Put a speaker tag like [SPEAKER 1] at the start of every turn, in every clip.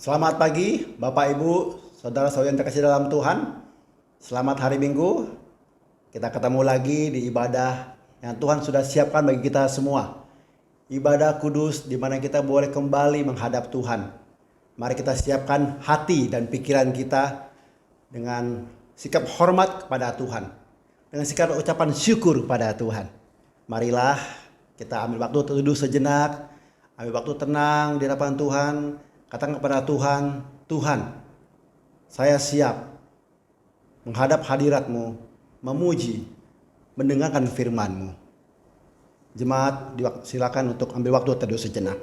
[SPEAKER 1] Selamat pagi, Bapak Ibu, saudara-saudari yang terkasih dalam Tuhan. Selamat hari Minggu. Kita ketemu lagi di ibadah yang Tuhan sudah siapkan bagi kita semua. Ibadah kudus di mana kita boleh kembali menghadap Tuhan. Mari kita siapkan hati dan pikiran kita dengan sikap hormat kepada Tuhan. dengan sikap ucapan syukur pada Tuhan. Marilah kita ambil waktu untuk duduk sejenak, ambil waktu tenang di hadapan Tuhan, katakan kepada Tuhan, Tuhan, saya siap menghadap hadirat-Mu, memuji, mendengarkan firman-Mu. Jemaat, silakan untuk ambil waktu teduh sejenak.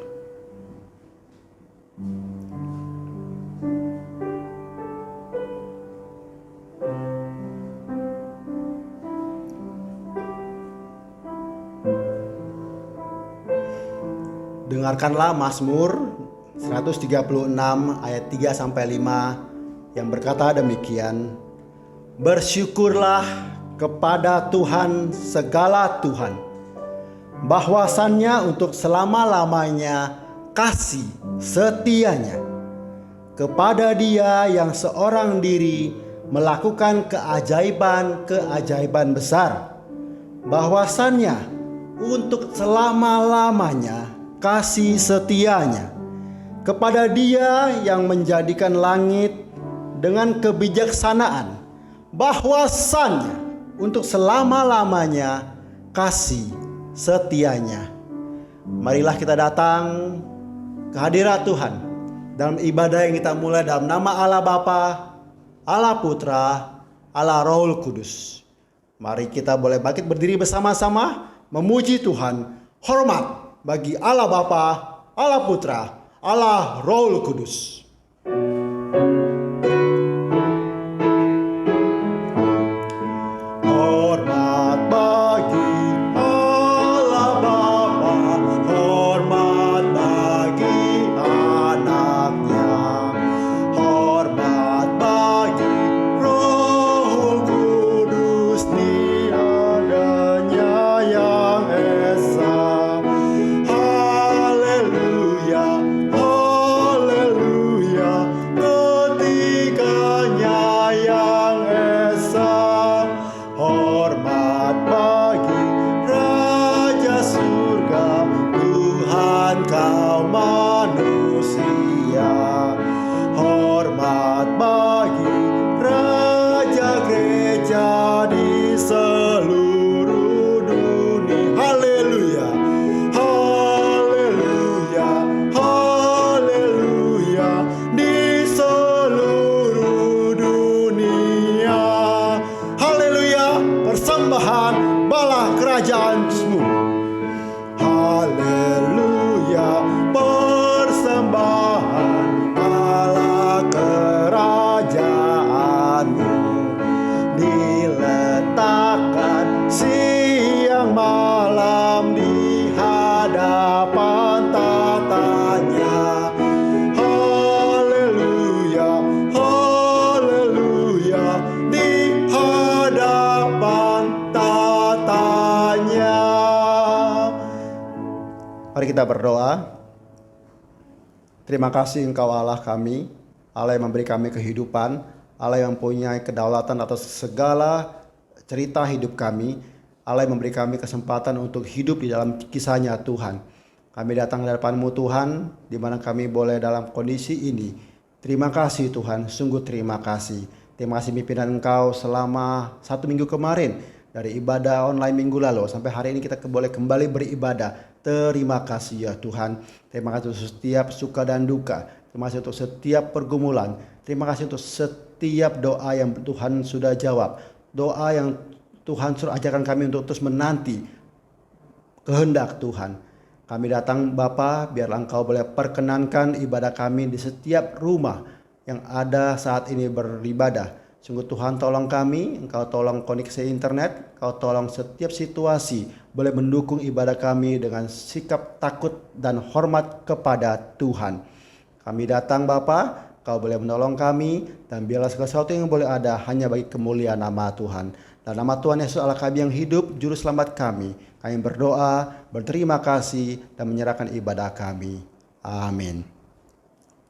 [SPEAKER 1] Dengarkanlah Mazmur 136 ayat 3 sampai 5 yang berkata demikian. Bersyukurlah kepada Tuhan segala Tuhan, bahwasannya untuk selama-lamanya kasih setianya. Kepada Dia yang seorang diri melakukan keajaiban-keajaiban besar, bahwasannya untuk selama-lamanya kasih setianya. Kepada Dia yang menjadikan langit dengan kebijaksanaan, bahwasannya untuk selama-lamanya kasih setianya. Marilah kita datang ke hadirat Tuhan dalam ibadah yang kita mulai dalam nama Allah Bapa, Allah Putra, Allah Roh Kudus. Mari kita boleh bangkit berdiri bersama-sama memuji Tuhan. Hormat bagi Allah Bapa, Allah Putra, Allah Roh Kudus. Hormat bagi Allah Bapa, hormat bagi anaknya, hormat bagi Roh Kudus tiadanya yang esa. Haleluya, haleluya, ketiganya yang esa. Hormat bagi Raja Surga, Tuhan kaum manusia. Hormat bagi Raja Gereja di seluruh dunia. Haleluya, haleluya, haleluya, di seluruh dunia. Haleluya, persembahan bala kerajaan-Mu. Haleluya, persembahan bala kerajaan-Mu. Diletakkan siang malam di hadapan tatanya. Haleluya, haleluya, di hadapan tatanya. Mari kita berdoa. Terima kasih Engkau Allah kami, Allah yang memberi kami kehidupan, Allah yang mempunyai kedaulatan atas segala cerita hidup kami, Allah yang memberi kami kesempatan untuk hidup di dalam kisah-Nya Tuhan. Kami datang di hadapan-Mu Tuhan, di mana kami boleh dalam kondisi ini. Terima kasih Tuhan, sungguh terima kasih. Terima kasih pimpinan Engkau selama 1 minggu kemarin, dari ibadah online minggu lalu sampai hari ini kita boleh kembali beribadah. Terima kasih ya Tuhan. Terima kasih untuk setiap suka dan duka. Terima kasih untuk setiap pergumulan. Terima kasih untuk setiap doa yang Tuhan sudah jawab. Doa yang Tuhan suruh ajarkan kami untuk terus menanti kehendak Tuhan. Kami datang Bapa, biarlah Engkau boleh perkenankan ibadah kami di setiap rumah yang ada saat ini beribadah. Sungguh Tuhan tolong kami, Engkau tolong koneksi internet, Engkau tolong setiap situasi boleh mendukung ibadah kami dengan sikap takut dan hormat kepada Tuhan. Kami datang Bapa, Kau boleh menolong kami, dan biarlah segala sesuatu yang boleh ada hanya bagi kemuliaan nama Tuhan. Dan nama Tuhan Yesus Allah kami yang hidup, Juru Selamat kami berdoa, berterima kasih, dan menyerahkan ibadah kami. Amin.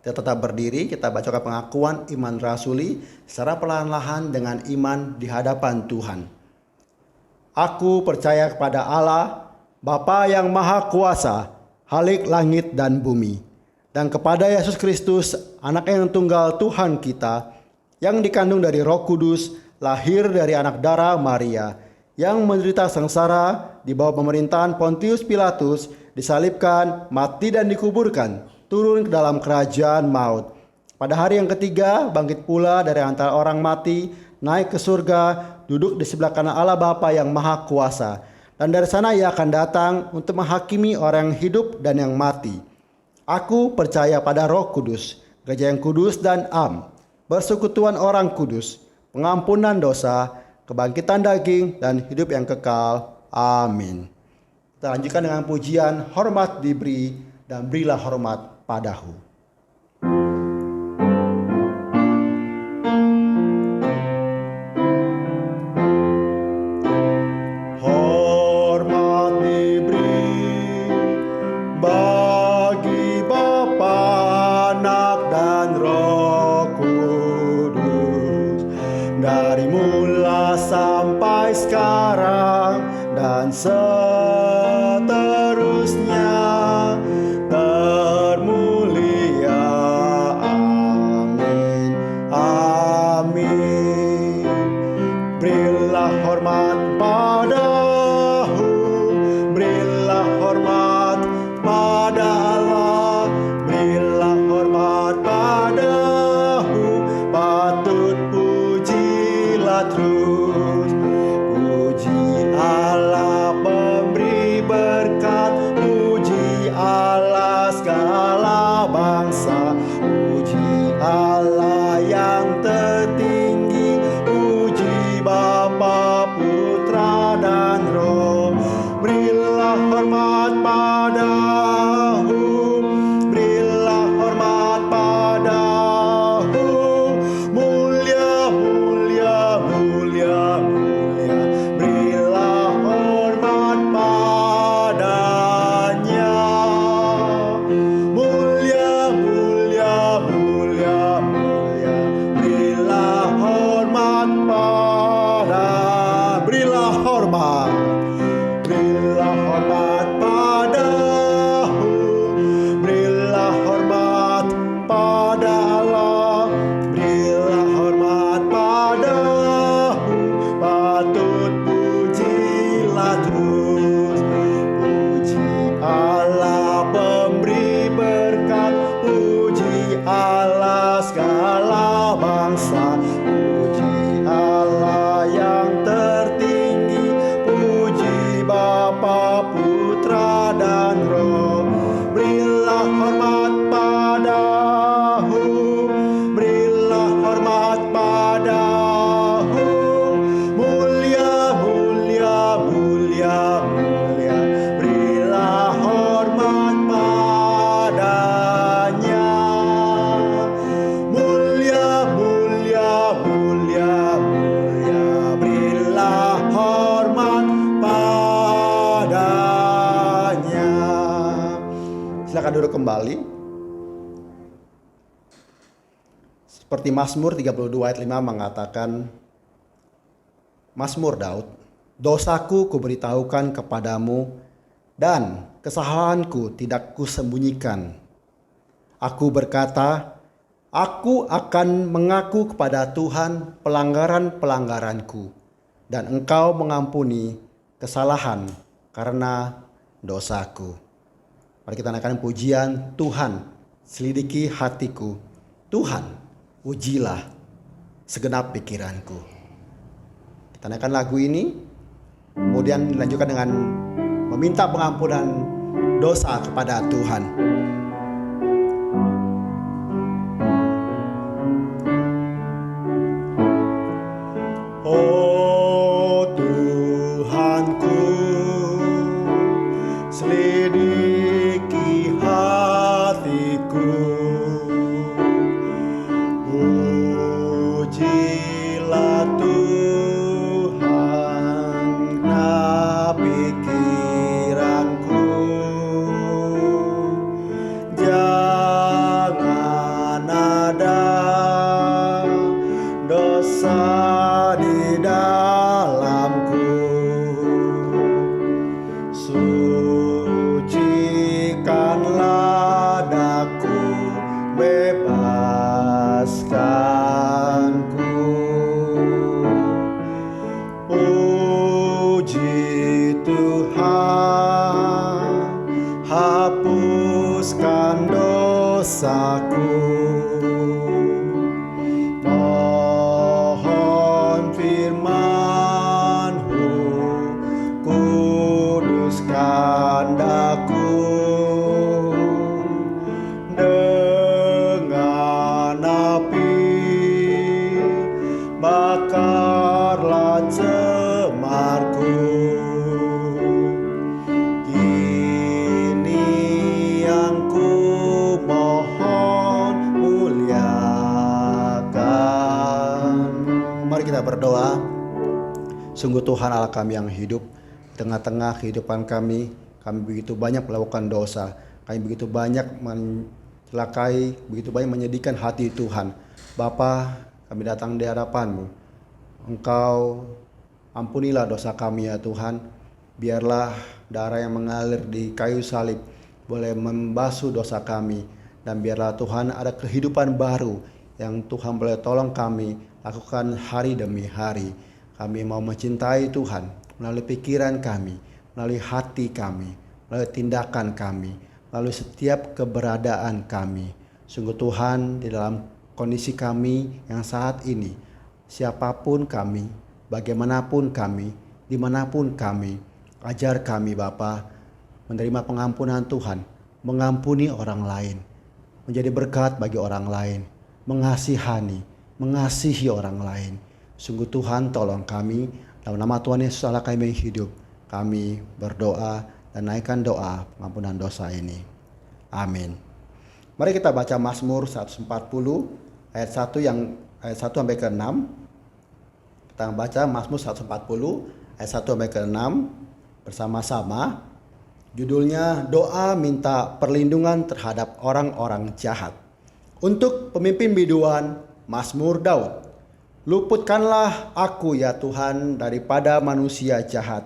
[SPEAKER 1] Kita tetap berdiri, kita bacakan pengakuan iman rasuli secara perlahan-lahan dengan iman di hadapan Tuhan. Aku percaya kepada Allah, Bapa yang Maha Kuasa, Khalik langit dan bumi, dan kepada Yesus Kristus, Anak yang tunggal Tuhan kita, yang dikandung dari Roh Kudus, lahir dari anak darah Maria, yang menderita sengsara di bawah pemerintahan Pontius Pilatus, disalibkan, mati dan dikuburkan, turun ke dalam kerajaan maut. Pada hari yang ketiga, bangkit pula dari antara orang mati, naik ke surga, duduk di sebelah kanan Allah Bapa yang Maha Kuasa. Dan dari sana ia akan datang untuk menghakimi orang yang hidup dan yang mati. Aku percaya pada Roh Kudus, gereja yang kudus dan am, persekutuan orang kudus, pengampunan dosa, kebangkitan daging, dan hidup yang kekal. Amin. Kita lanjutkan dengan pujian, hormat diberi dan berilah hormat padahu. Dari mula sampai sekarang dan seterusnya, termulia. Amin, amin. Berilah hormat padahu, berilah hormat pada Allah, berilah hormat padahu, patut terus. Puji Allah pemberi berkat, puji Allah segala bangsa, puji Allah yang tertinggi, puji Bapa, Putra dan Roh. Berilah hormat padahu, berilah hormat padahu, mulia, mulia, mulia, mulia. Berilah hormat padanya, mulia, mulia, mulia, mulia. Berilah hormat berilah hormat, berilah hormat padahu, berilah hormat pada Allah, berilah hormat padahu, patut pujilah terus. Puji Allah pemberi berkat, puji Allah segala bangsa, puji Allah yang tertinggi, puji Bapa, Putra dan Roh. Berilah hormat padahu, berilah hormat padahu, mulia, mulia, mulia, mulia. Berilah hormat padanya, mulia, mulia, mulia, mulia. Berilah hormat padanya. Silakan duduk kembali. Seperti Mazmur 32 ayat 5 mengatakan, Mazmur Daud, dosaku kuberitahukan kepadamu dan kesalahanku tidak kusembunyikan. Aku berkata, aku akan mengaku kepada Tuhan pelanggaran-pelanggaranku, dan Engkau mengampuni kesalahan karena dosaku. Mari kita naikkan pujian, Tuhan selidiki hatiku, Tuhan ujilah segenap pikiranku. Kita naikkan lagu ini, kemudian dilanjutkan dengan meminta pengampunan dosa kepada Tuhan. Oh Tuhanku, selidiki hatiku, ujilah Tuhan pikiranku, jangan ada dosa di dalam dosaku. Mohon firman-Mu, kuduskan daku. Dengan api bakarlah cemarku. Kini yang ku mohon muliakan. Mari kita berdoa. Sungguh Tuhan Allah kami yang hidup, tengah-tengah kehidupan kami begitu banyak melakukan dosa. Kami begitu banyak mencelakai, begitu banyak menyedihkan hati Tuhan. Bapa, kami datang di hadapan-Mu. Engkau ampunilah dosa kami ya Tuhan. Biarlah darah yang mengalir di kayu salib boleh membasuh dosa kami. Dan biarlah Tuhan ada kehidupan baru yang Tuhan boleh tolong kami lakukan hari demi hari. Kami mau mencintai Tuhan melalui pikiran kami, melalui hati kami, melalui tindakan kami, melalui setiap keberadaan kami. Sungguh Tuhan, di dalam kondisi kami yang saat ini, siapapun kami, bagaimanapun kami, dimanapun kami, ajar kami Bapa menerima pengampunan Tuhan, mengampuni orang lain, menjadi berkat bagi orang lain, mengasihani, mengasihi orang lain. Sungguh Tuhan, tolong kami. Dalam nama Tuhan Yesus Allah kami hidup, kami berdoa dan naikkan doa pengampunan dosa ini. Amin. Mari kita baca Mazmur 140 ayat 1 sampai ke 6. Kita baca Mazmur 140 ayat 1 sampai ke 6 bersama-sama. Judulnya doa minta perlindungan terhadap orang-orang jahat. Untuk pemimpin biduan, Mazmur Daud. Luputkanlah aku ya Tuhan daripada manusia jahat.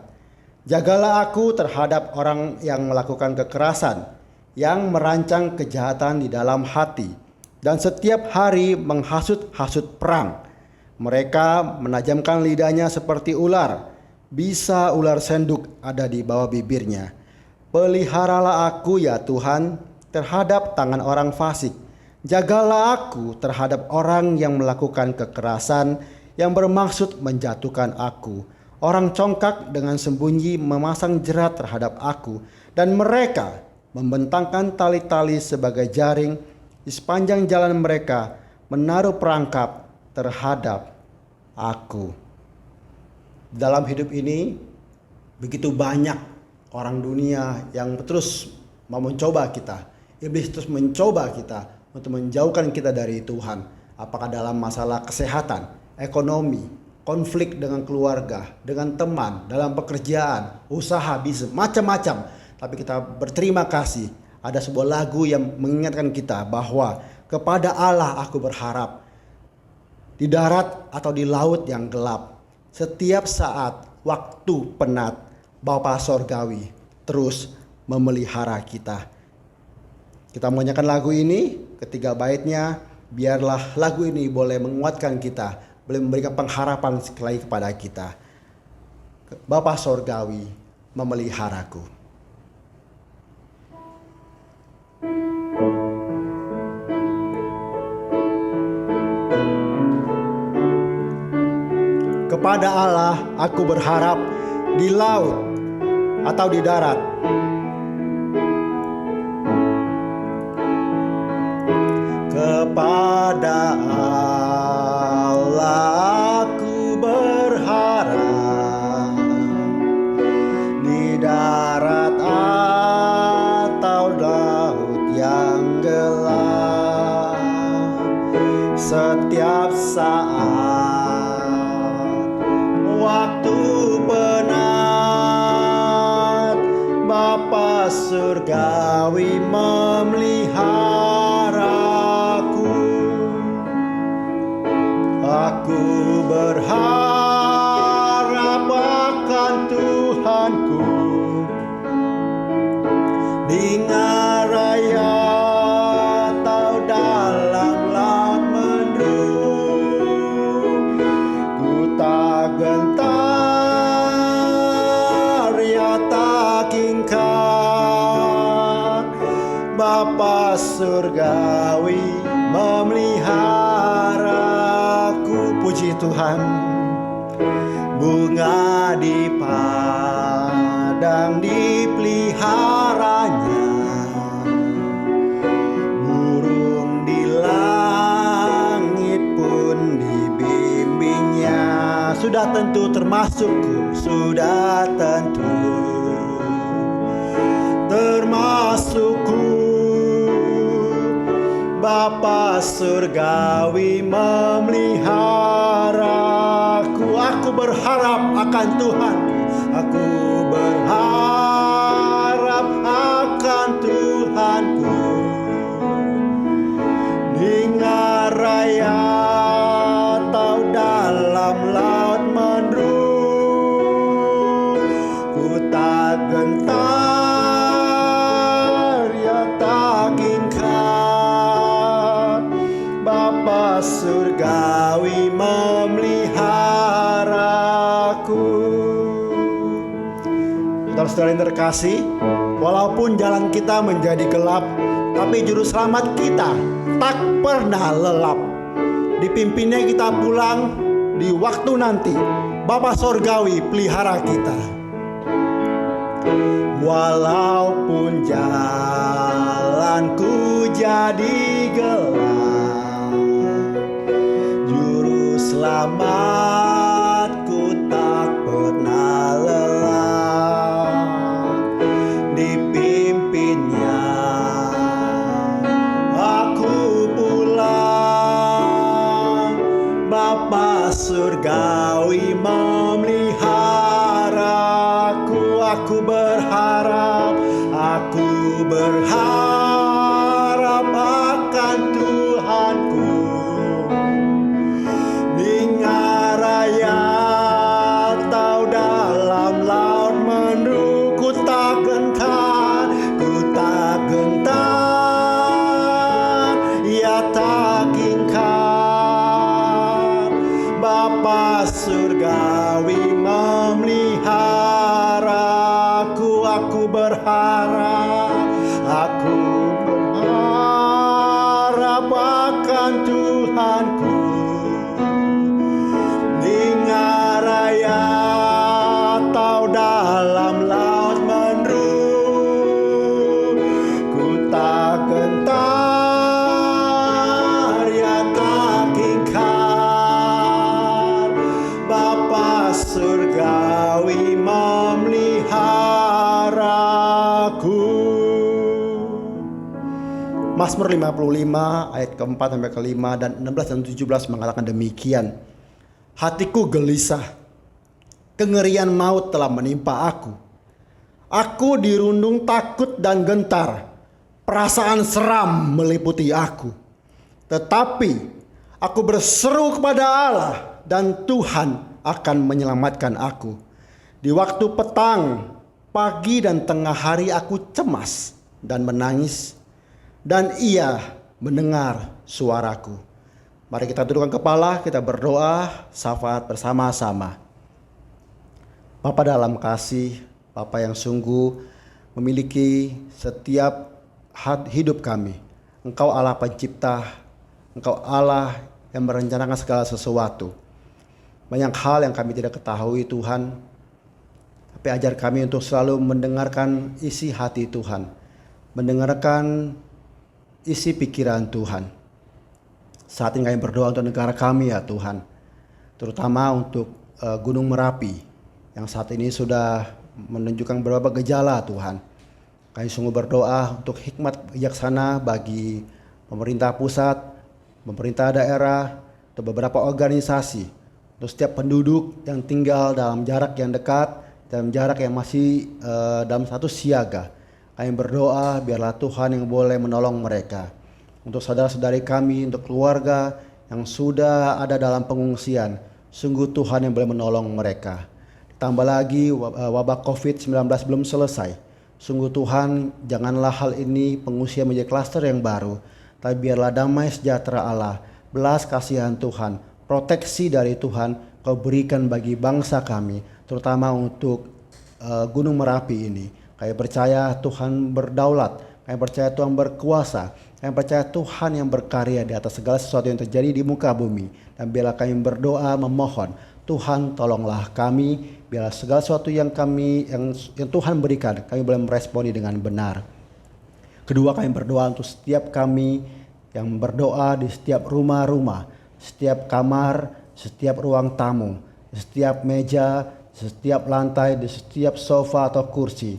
[SPEAKER 1] Jagalah aku terhadap orang yang melakukan kekerasan, yang merancang kejahatan di dalam hati, dan setiap hari menghasut-hasut perang. Mereka menajamkan lidahnya seperti ular, bisa ular senduk ada di bawah bibirnya. Peliharalah aku ya Tuhan terhadap tangan orang fasik. Jagalah aku terhadap orang yang melakukan kekerasan, yang bermaksud menjatuhkan aku. Orang congkak dengan sembunyi memasang jerat terhadap aku, dan mereka membentangkan tali-tali sebagai jaring di sepanjang jalan mereka, menaruh perangkap terhadap aku. Dalam hidup ini begitu banyak orang dunia yang terus mau mencoba kita. Iblis terus mencoba kita untuk menjauhkan kita dari Tuhan. Apakah dalam masalah kesehatan, ekonomi, konflik dengan keluarga, dengan teman, dalam pekerjaan, usaha, bisnis, macam-macam. Tapi kita berterima kasih, ada sebuah lagu yang mengingatkan kita bahwa kepada Allah aku berharap. Di darat atau di laut yang gelap, setiap saat waktu penat, Bapa Sorgawi terus memelihara kita. Kita menyanyikan lagu ini, ketiga baitnya, biarlah lagu ini boleh menguatkan kita, boleh memberikan pengharapan sekali kepada kita. Bapa Sorgawi memeliharaku. Kepada Allah aku berharap di laut atau di darat. Kepada Allah aku berharap di darat atau laut yang gelap. Setiap saat waktu penat, Bapa Surgawi memeliharaku. Aku berharap akan Tuhanku di ngaraya atau dalam laut mendung. Ku tak gentar ya tak ingkar surgawi memeliharaku. Puji Tuhan. Bunga di padang dipeliharanya, burung di langit pun dibimbingnya. Sudah tentu termasukku, sudah tentu termasukku. Bapa surgawi memeliharaku. Aku berharap akan Tuhan. Aku berharap akan Tuhanku. Dengar raya atau dalam laut mendung, ku tak gentar, ya tak ingkar. Bapa surgawi memeliharaku. Saudara-saudara yang terkasih, walaupun jalan kita menjadi gelap, tapi juru selamat kita tak pernah lelap. Dipimpinnya kita pulang di waktu nanti. Bapa surgawi pelihara kita. Walaupun jalanku jadi gelap, juru selamatku tak pernah lelah. Dipimpinnya aku pulang. Bapa surgawi memeliharaku. Aku berharap akan Tuhanku. Dengar raya atau dalam laut mendung, ku tak gentar, ya tak ingkar. Bapa surgawi memeliharaku. Aku berharap akan Tuhanku. Dengar raya atau dalam laut mendung, ku tak gentar, ya tak ingkar. Bapa surgawi memeliharaku. Mazmur 55 ayat keempat sampai kelima dan 16 dan 17 mengatakan demikian. Hatiku gelisah, kengerian maut telah menimpa aku. Aku dirundung takut dan gentar, perasaan seram meliputi aku. Tetapi aku berseru kepada Allah dan Tuhan akan menyelamatkan aku. Di waktu petang, pagi dan tengah hari aku cemas dan menangis, dan Ia mendengar suaraku. Mari kita tundukkan kepala, kita berdoa, syafaat bersama-sama. Bapa dalam kasih, Bapa yang sungguh memiliki setiap hidup kami. Engkau Allah pencipta, Engkau Allah yang merencanakan segala sesuatu. Banyak hal yang kami tidak ketahui Tuhan, tapi ajar kami untuk selalu mendengarkan isi hati Tuhan, mendengarkan isi pikiran Tuhan. Saat ini kami berdoa untuk negara kami ya Tuhan, terutama untuk Gunung Merapi yang saat ini sudah menunjukkan beberapa gejala Tuhan. Kami sungguh berdoa untuk hikmat bijaksana bagi pemerintah pusat, pemerintah daerah, atau beberapa organisasi, untuk setiap penduduk yang tinggal dalam jarak yang dekat, dalam jarak yang masih dalam status siaga. Kami berdoa biarlah Tuhan yang boleh menolong mereka. Untuk saudara-saudari kami, untuk keluarga yang sudah ada dalam pengungsian, sungguh Tuhan yang boleh menolong mereka. Ditambah lagi wabah COVID-19 belum selesai. Sungguh Tuhan, janganlah hal ini pengungsian menjadi klaster yang baru, tapi biarlah damai sejahtera Allah, belas kasihan Tuhan, proteksi dari Tuhan Kau berikan bagi bangsa kami, terutama untuk Gunung Merapi ini. Kami percaya Tuhan berdaulat, kami percaya Tuhan berkuasa, Kami percaya Tuhan yang berkarya di atas segala sesuatu yang terjadi di muka bumi. Dan bila kami berdoa memohon, Tuhan tolonglah kami, biarlah segala sesuatu yang Tuhan berikan, kami boleh meresponi dengan benar. Kedua, kami berdoa untuk setiap kami yang berdoa di setiap rumah-rumah, setiap kamar, setiap ruang tamu, setiap meja, setiap lantai, di setiap sofa atau kursi.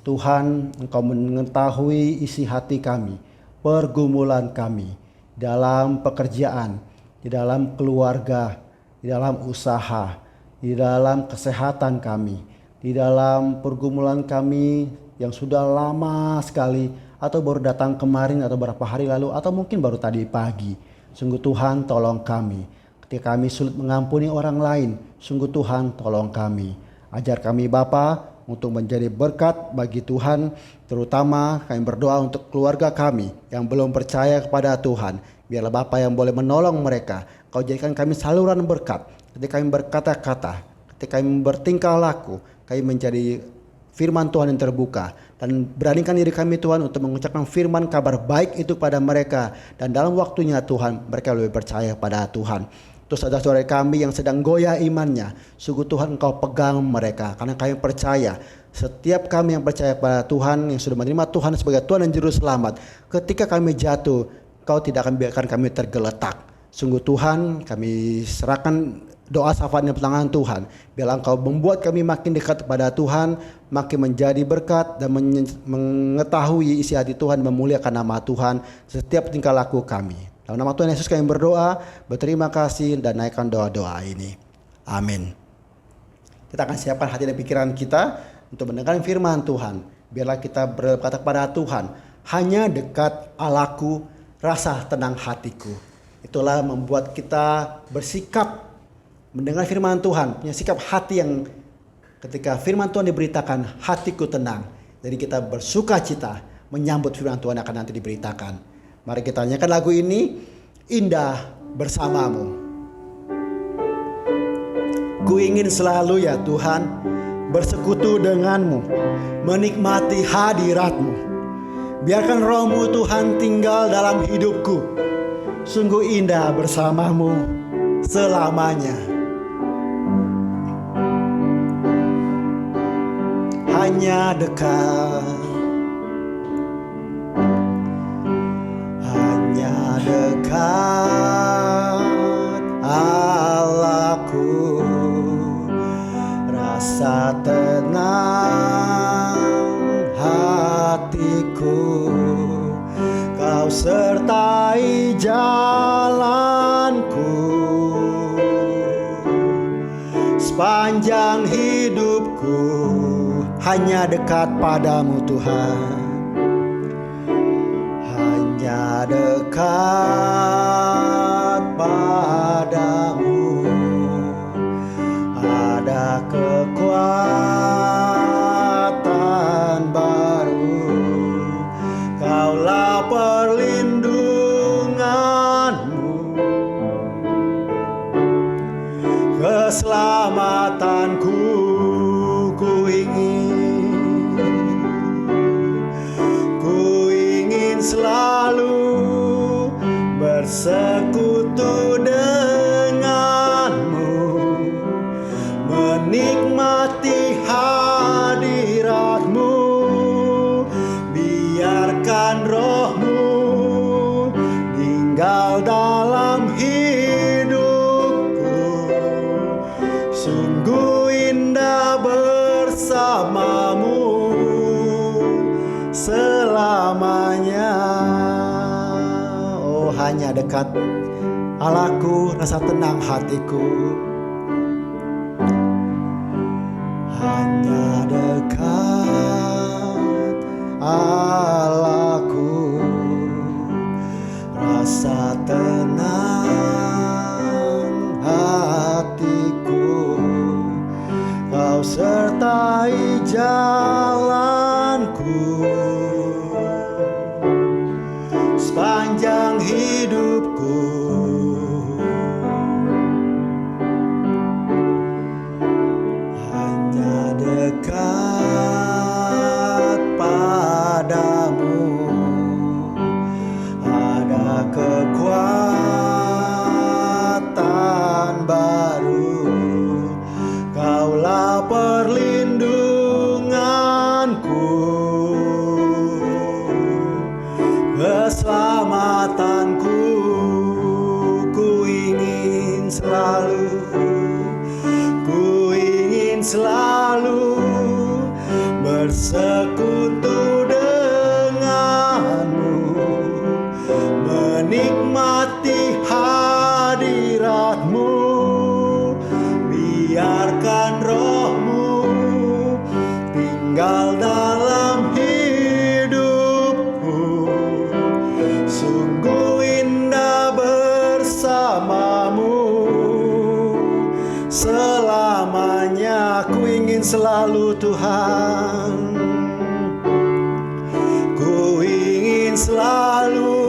[SPEAKER 1] Tuhan, Engkau mengetahui isi hati kami, pergumulan kami dalam pekerjaan, di dalam keluarga, di dalam usaha, di dalam kesehatan kami, di dalam pergumulan kami yang sudah lama sekali atau baru datang kemarin atau beberapa hari lalu atau mungkin baru tadi pagi. Sungguh Tuhan tolong kami. Ketika kami sulit mengampuni orang lain, sungguh Tuhan tolong kami. Ajar kami Bapa untuk menjadi berkat bagi Tuhan, terutama kami berdoa untuk keluarga kami yang belum percaya kepada Tuhan. Biarlah Bapa yang boleh menolong mereka. Kau jadikan kami saluran berkat. Ketika kami berkata-kata, ketika kami bertingkah laku, kami menjadi firman Tuhan yang terbuka. Dan beranikan diri kami Tuhan untuk mengucapkan firman kabar baik itu pada mereka. Dan dalam waktunya Tuhan, mereka lebih percaya pada Tuhan. Untuk saudara-saudara kami yang sedang goyah imannya, sungguh Tuhan Engkau pegang mereka. Karena kami percaya, setiap kami yang percaya pada Tuhan, yang sudah menerima Tuhan sebagai Tuhan dan Juru Selamat, ketika kami jatuh, Kau tidak akan biarkan kami tergeletak. Sungguh Tuhan, kami serahkan doa syafaat dan pertolongan Tuhan. Biarlah Engkau membuat kami makin dekat kepada Tuhan, makin menjadi berkat dan mengetahui isi hati Tuhan, memuliakan nama Tuhan setiap tingkah laku kami. Dalam nama Tuhan Yesus kami berdoa, berterima kasih dan naikkan doa-doa ini. Amin. Kita akan siapkan hati dan pikiran kita untuk mendengar firman Tuhan. Biarlah kita berkata kepada Tuhan, hanya dekat Allahku, rasa tenang hatiku. Itulah membuat kita bersikap mendengar firman Tuhan, punya sikap hati yang ketika firman Tuhan diberitakan, hatiku tenang. Jadi kita bersuka cita menyambut firman Tuhan yang akan nanti diberitakan. Mari kita nyanyikan lagu ini, Indah Bersamamu. Ku ingin selalu ya Tuhan bersekutu denganmu, menikmati hadiratmu. Biarkan rohmu Tuhan tinggal dalam hidupku. Sungguh indah bersamamu selamanya. Hanya dekat, hanya dekat Allahku, rasa tenang hatiku. Kau sertai jalanku sepanjang hidupku. Hanya dekat padamu Tuhan, hanya dekat padamu. Ada kekuatan baru, Kaulah perlindunganmu, keselamatanku. Ku ingin selalu bersekutu denganmu, menikmati hadiratmu. Biarkan rohmu tinggal dalam hidupku. Sungguh indah bersamamu selamanya. Oh, hanya dekat Allahku, rasa tenang hatiku. Hanya dekat Allahku, rasa tenang hatiku. Kau sertai jalanku sepanjang hidupku. Hanya dekat padamu, selalu bersekutu denganmu, menikmati hadiratmu. Biarkan rohmu tinggal dalam hidupku. Sungguh indah bersamamu. Selamanya ku ingin selalu Tuhan. Ku ingin selalu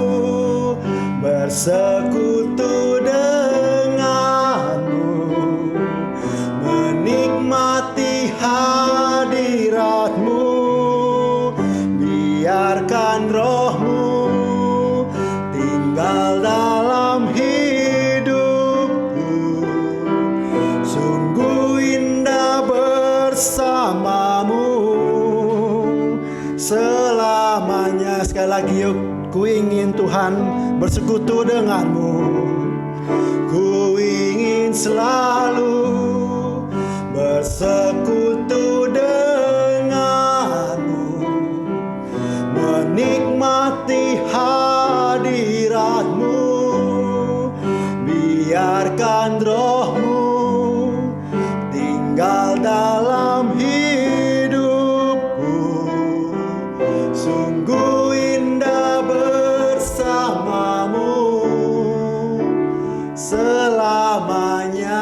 [SPEAKER 1] bersekutu denganmu, menikmati hadiratmu. Biarkan rohmu tinggal dalam hidupku. Sungguh indah bersamamu selamanya. Sekali lagi yuk, ku ingin Tuhan bersekutu denganmu. Ku ingin selalu bersekutu denganmu, menikmati hadiratmu. Biarkan rohmu tinggal dalam hidupku. Sungguh indah bersamamu selamanya.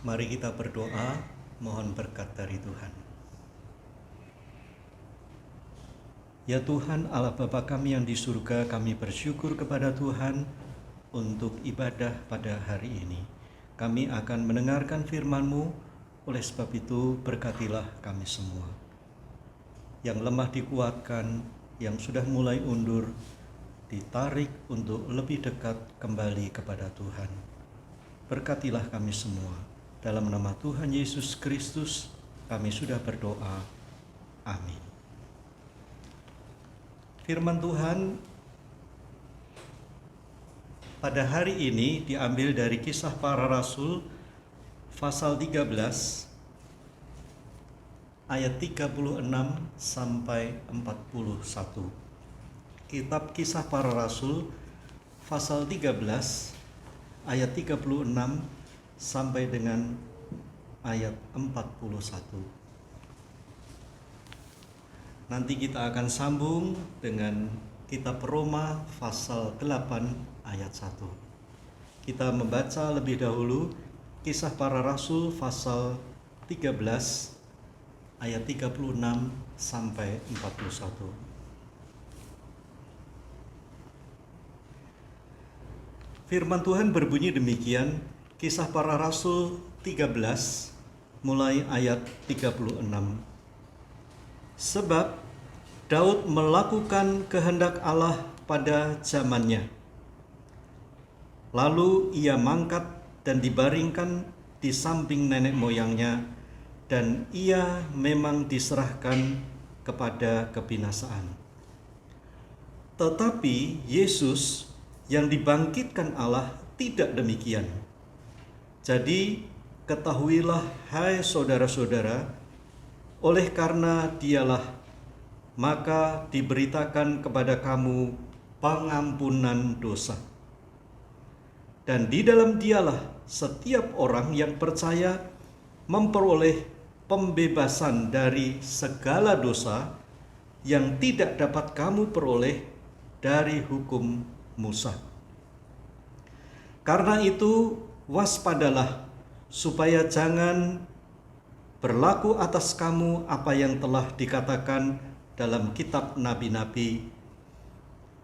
[SPEAKER 2] Mari kita berdoa, mohon berkat dari Tuhan. Ya Tuhan, Allah Bapa kami yang di surga, kami bersyukur kepada Tuhan untuk ibadah pada hari ini. Kami akan mendengarkan firman-Mu, oleh sebab itu berkatilah kami semua. Yang lemah dikuatkan, yang sudah mulai undur, ditarik untuk lebih dekat kembali kepada Tuhan. Berkatilah kami semua. Dalam nama Tuhan Yesus Kristus, kami sudah berdoa. Amin. Firman Tuhan pada hari ini diambil dari Kisah Para Rasul pasal 13 ayat 36 sampai 41. Kitab Kisah Para Rasul pasal 13 ayat 36 sampai dengan ayat 41. Nanti kita akan sambung dengan kitab Roma pasal 8 ayat 1. Kita membaca lebih dahulu Kisah Para Rasul pasal 13 ayat 36 sampai 41. Firman Tuhan berbunyi demikian, Kisah Para Rasul 13 mulai ayat 36. Sebab Daud melakukan kehendak Allah pada zamannya. Lalu ia mangkat dan dibaringkan di samping nenek moyangnya, dan ia memang diserahkan kepada kebinasaan. Tetapi Yesus yang dibangkitkan Allah tidak demikian. Jadi ketahuilah hai saudara-saudara, oleh karena dialah maka diberitakan kepada kamu pengampunan dosa. Dan di dalam dialah setiap orang yang percaya memperoleh pembebasan dari segala dosa yang tidak dapat kamu peroleh dari hukum Musa. Karena itu waspadalah supaya jangan berlaku atas kamu apa yang telah dikatakan dalam kitab nabi-nabi.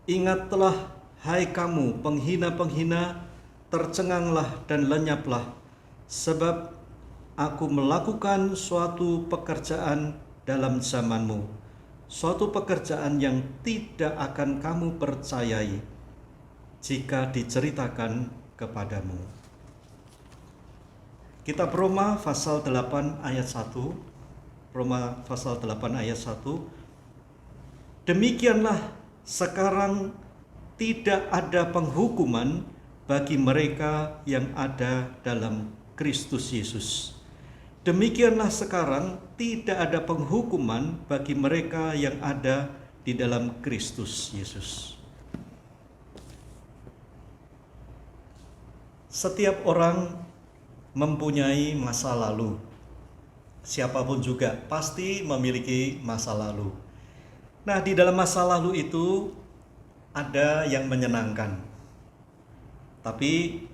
[SPEAKER 2] Ingatlah hai kamu penghina-penghina, tercenganglah dan lenyaplah, sebab aku melakukan suatu pekerjaan dalam zamanmu, suatu pekerjaan yang tidak akan kamu percayai jika diceritakan kepadamu. Kitab Roma pasal 8 ayat 1. Roma pasal 8 ayat 1. Demikianlah sekarang tidak ada penghukuman bagi mereka yang ada dalam Kristus Yesus. Demikianlah sekarang tidak ada penghukuman bagi mereka yang ada di dalam Kristus Yesus. Setiap orang mempunyai masa lalu. Siapapun juga pasti memiliki masa lalu. Nah, di dalam masa lalu itu ada yang menyenangkan. Tapi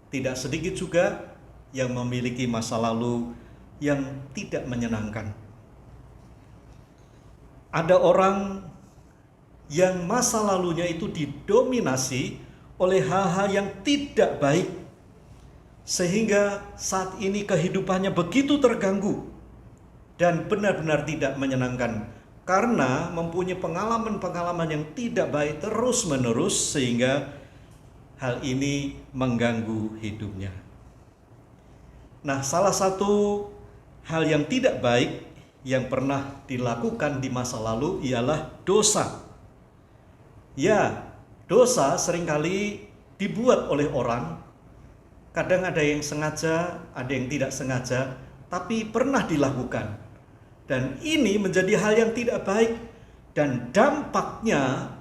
[SPEAKER 2] tidak sedikit juga yang memiliki masa lalu yang tidak menyenangkan. Ada orang yang masa lalunya itu didominasi oleh hal-hal yang tidak baik, sehingga saat ini kehidupannya begitu terganggu dan benar-benar tidak menyenangkan karena mempunyai pengalaman-pengalaman yang tidak baik terus-menerus, sehingga hal ini mengganggu hidupnya. Nah, salah satu hal yang tidak baik yang pernah dilakukan di masa lalu ialah dosa. Ya, dosa seringkali dibuat oleh orang. Kadang ada yang sengaja, ada yang tidak sengaja, tapi pernah dilakukan. Dan ini menjadi hal yang tidak baik, dan dampaknya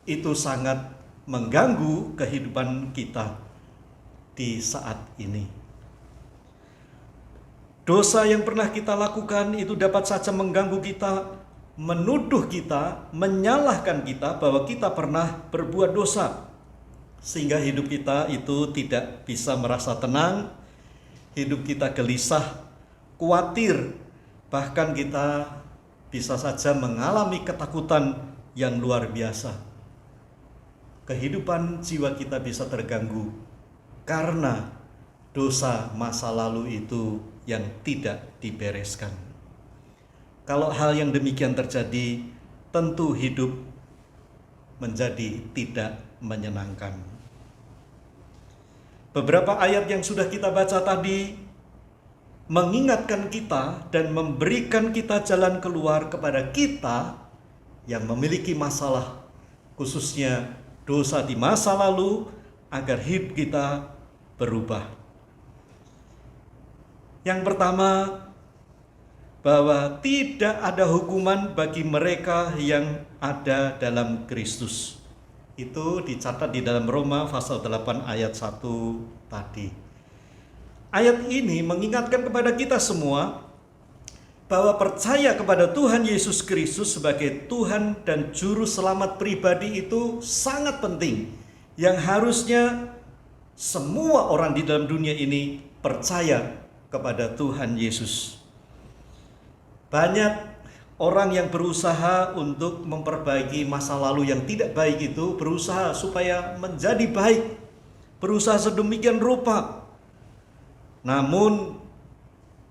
[SPEAKER 2] itu sangat mengganggu kehidupan kita di saat ini. Dosa yang pernah kita lakukan itu dapat saja mengganggu kita, menuduh kita, menyalahkan kita bahwa kita pernah berbuat dosa, sehingga hidup kita itu tidak bisa merasa tenang, hidup kita gelisah, khawatir, bahkan kita bisa saja mengalami ketakutan yang luar biasa. Kehidupan jiwa kita bisa terganggu karena dosa masa lalu itu yang tidak dibereskan. Kalau hal yang demikian terjadi, tentu hidup menjadi tidak menyenangkan. Beberapa ayat yang sudah kita baca tadi mengingatkan kita dan memberikan kita jalan keluar kepada kita yang memiliki masalah, khususnya dosa di masa lalu, agar hidup kita berubah. Yang pertama, bahwa tidak ada hukuman bagi mereka yang ada dalam Kristus. Itu dicatat di dalam Roma pasal 8 ayat 1 tadi. Ayat ini mengingatkan kepada kita semua bahwa percaya kepada Tuhan Yesus Kristus sebagai Tuhan dan Juru Selamat pribadi itu sangat penting, yang harusnya semua orang di dalam dunia ini percaya kepada Tuhan Yesus. Banyak orang yang berusaha untuk memperbaiki masa lalu yang tidak baik itu, berusaha supaya menjadi baik, berusaha sedemikian rupa. Namun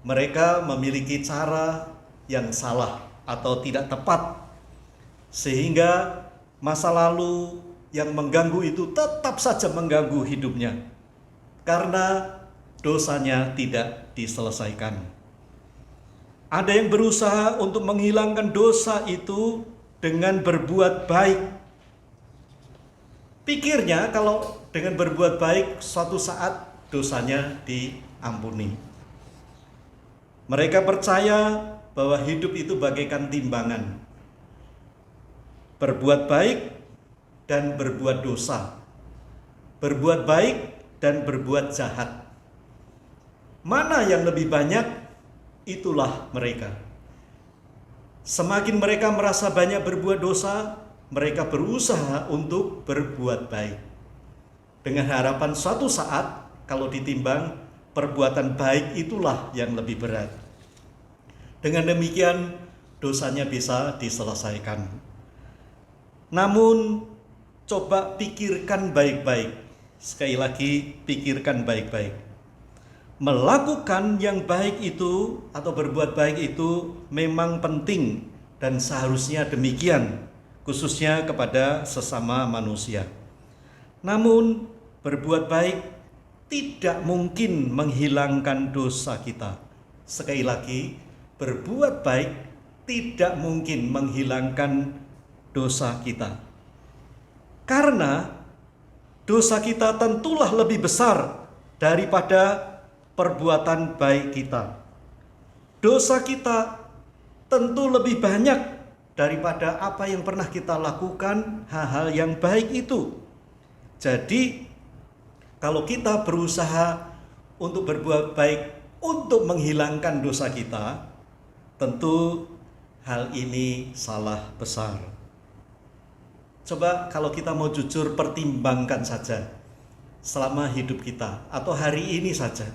[SPEAKER 2] mereka memiliki cara yang salah atau tidak tepat, sehingga masa lalu yang mengganggu itu tetap saja mengganggu hidupnya karena dosanya tidak diselesaikan. Ada yang berusaha untuk menghilangkan dosa itu dengan berbuat baik. Pikirnya kalau dengan berbuat baik suatu saat dosanya diampuni. Mereka percaya bahwa hidup itu bagaikan timbangan. Berbuat baik dan berbuat dosa. Berbuat baik dan berbuat jahat. Mana yang lebih banyak, itulah mereka. Semakin mereka merasa banyak berbuat dosa, mereka berusaha untuk berbuat baik. Dengan harapan suatu saat, kalau ditimbang, perbuatan baik itulah yang lebih berat. Dengan demikian, dosanya bisa diselesaikan. Namun, coba pikirkan baik-baik. Sekali lagi, pikirkan baik-baik. Melakukan yang baik itu atau berbuat baik itu memang penting dan seharusnya demikian, khususnya kepada sesama manusia. Namun berbuat baik tidak mungkin menghilangkan dosa kita. Sekali lagi, berbuat baik tidak mungkin menghilangkan dosa kita. Karena dosa kita tentulah lebih besar daripada perbuatan baik kita. Dosa kita tentu lebih banyak daripada apa yang pernah kita lakukan, hal-hal yang baik itu. Jadi, kalau kita berusaha untuk berbuat baik untuk menghilangkan dosa kita, tentu hal ini salah besar. Coba kalau kita mau jujur, pertimbangkan saja selama hidup kita atau hari ini saja.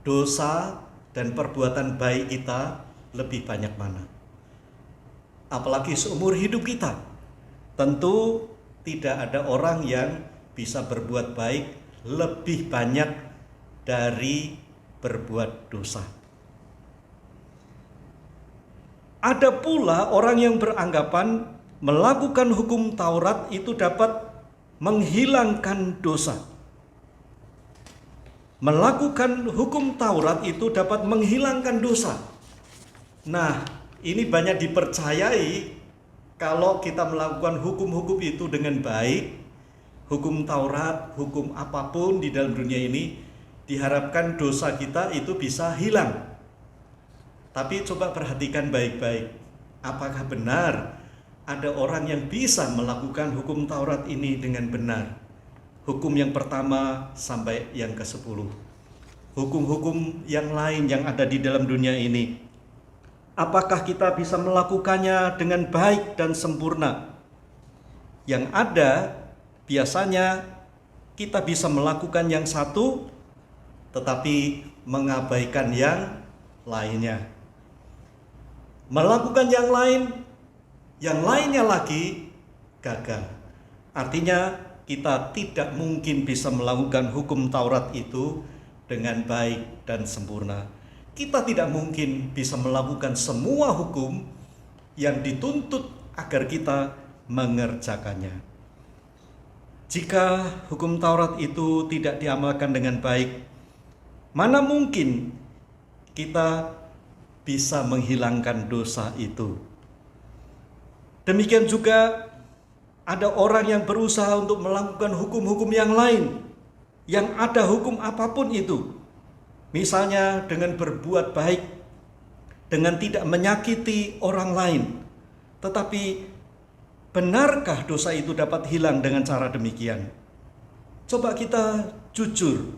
[SPEAKER 2] Dosa dan perbuatan baik kita lebih banyak mana? Apalagi seumur hidup kita. Tentu tidak ada orang yang bisa berbuat baik lebih banyak dari berbuat dosa. Ada pula orang yang beranggapan melakukan hukum Taurat itu dapat menghilangkan dosa. Melakukan hukum Taurat itu dapat menghilangkan dosa. Nah, ini banyak dipercayai kalau kita melakukan hukum-hukum itu dengan baik. Hukum Taurat, hukum apapun di dalam dunia ini, diharapkan dosa kita itu bisa hilang. Tapi coba perhatikan baik-baik. Apakah benar ada orang yang bisa melakukan hukum Taurat ini dengan benar? Hukum yang pertama sampai yang ke-10. Hukum-hukum yang lain yang ada di dalam dunia ini. Apakah kita bisa melakukannya dengan baik dan sempurna? Yang ada biasanya kita bisa melakukan yang satu tetapi mengabaikan yang lainnya. Melakukan yang lainnya lagi gagal. Artinya kita tidak mungkin bisa melakukan hukum Taurat itu dengan baik dan sempurna. Kita tidak mungkin bisa melakukan semua hukum yang dituntut agar kita mengerjakannya. Jika hukum Taurat itu tidak diamalkan dengan baik, mana mungkin kita bisa menghilangkan dosa itu? Demikian juga ada orang yang berusaha untuk melakukan hukum-hukum yang lain, yang ada hukum apapun itu. Misalnya dengan berbuat baik, dengan tidak menyakiti orang lain. Tetapi benarkah dosa itu dapat hilang dengan cara demikian? Coba kita jujur.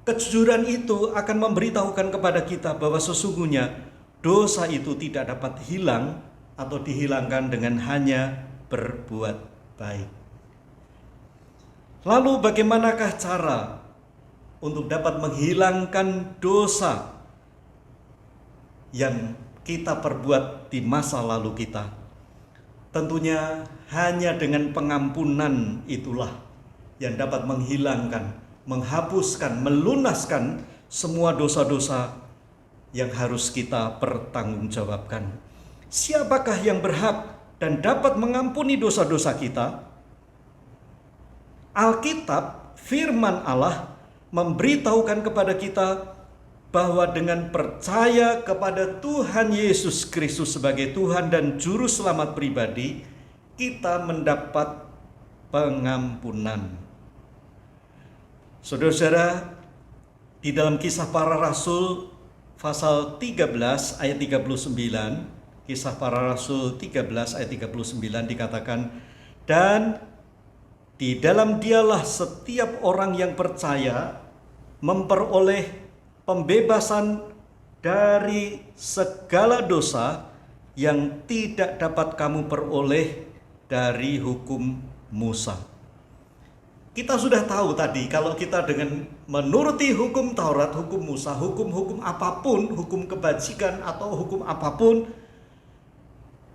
[SPEAKER 2] Kejujuran itu akan memberitahukan kepada kita bahwa sesungguhnya dosa itu tidak dapat hilang atau dihilangkan dengan hanya berbuat baik. Lalu bagaimanakah cara untuk dapat menghilangkan dosa yang kita perbuat di masa lalu kita? Tentunya hanya dengan pengampunan itulah yang dapat menghilangkan, menghapuskan, melunaskan semua dosa-dosa yang harus kita pertanggungjawabkan. Siapakah yang berhak dan dapat mengampuni dosa-dosa kita? Alkitab, firman Allah memberitahukan kepada kita bahwa dengan percaya kepada Tuhan Yesus Kristus sebagai Tuhan dan Juru Selamat pribadi, kita mendapat pengampunan. Saudara-saudara, di dalam Kisah Para Rasul pasal 13 ayat 39, Kisah Para Rasul 13 ayat 39 dikatakan, dan di dalam dialah setiap orang yang percaya memperoleh pembebasan dari segala dosa yang tidak dapat kamu peroleh dari hukum Musa. Kita sudah tahu tadi kalau kita dengan menuruti hukum Taurat, hukum Musa, hukum-hukum apapun, hukum kebajikan atau hukum apapun,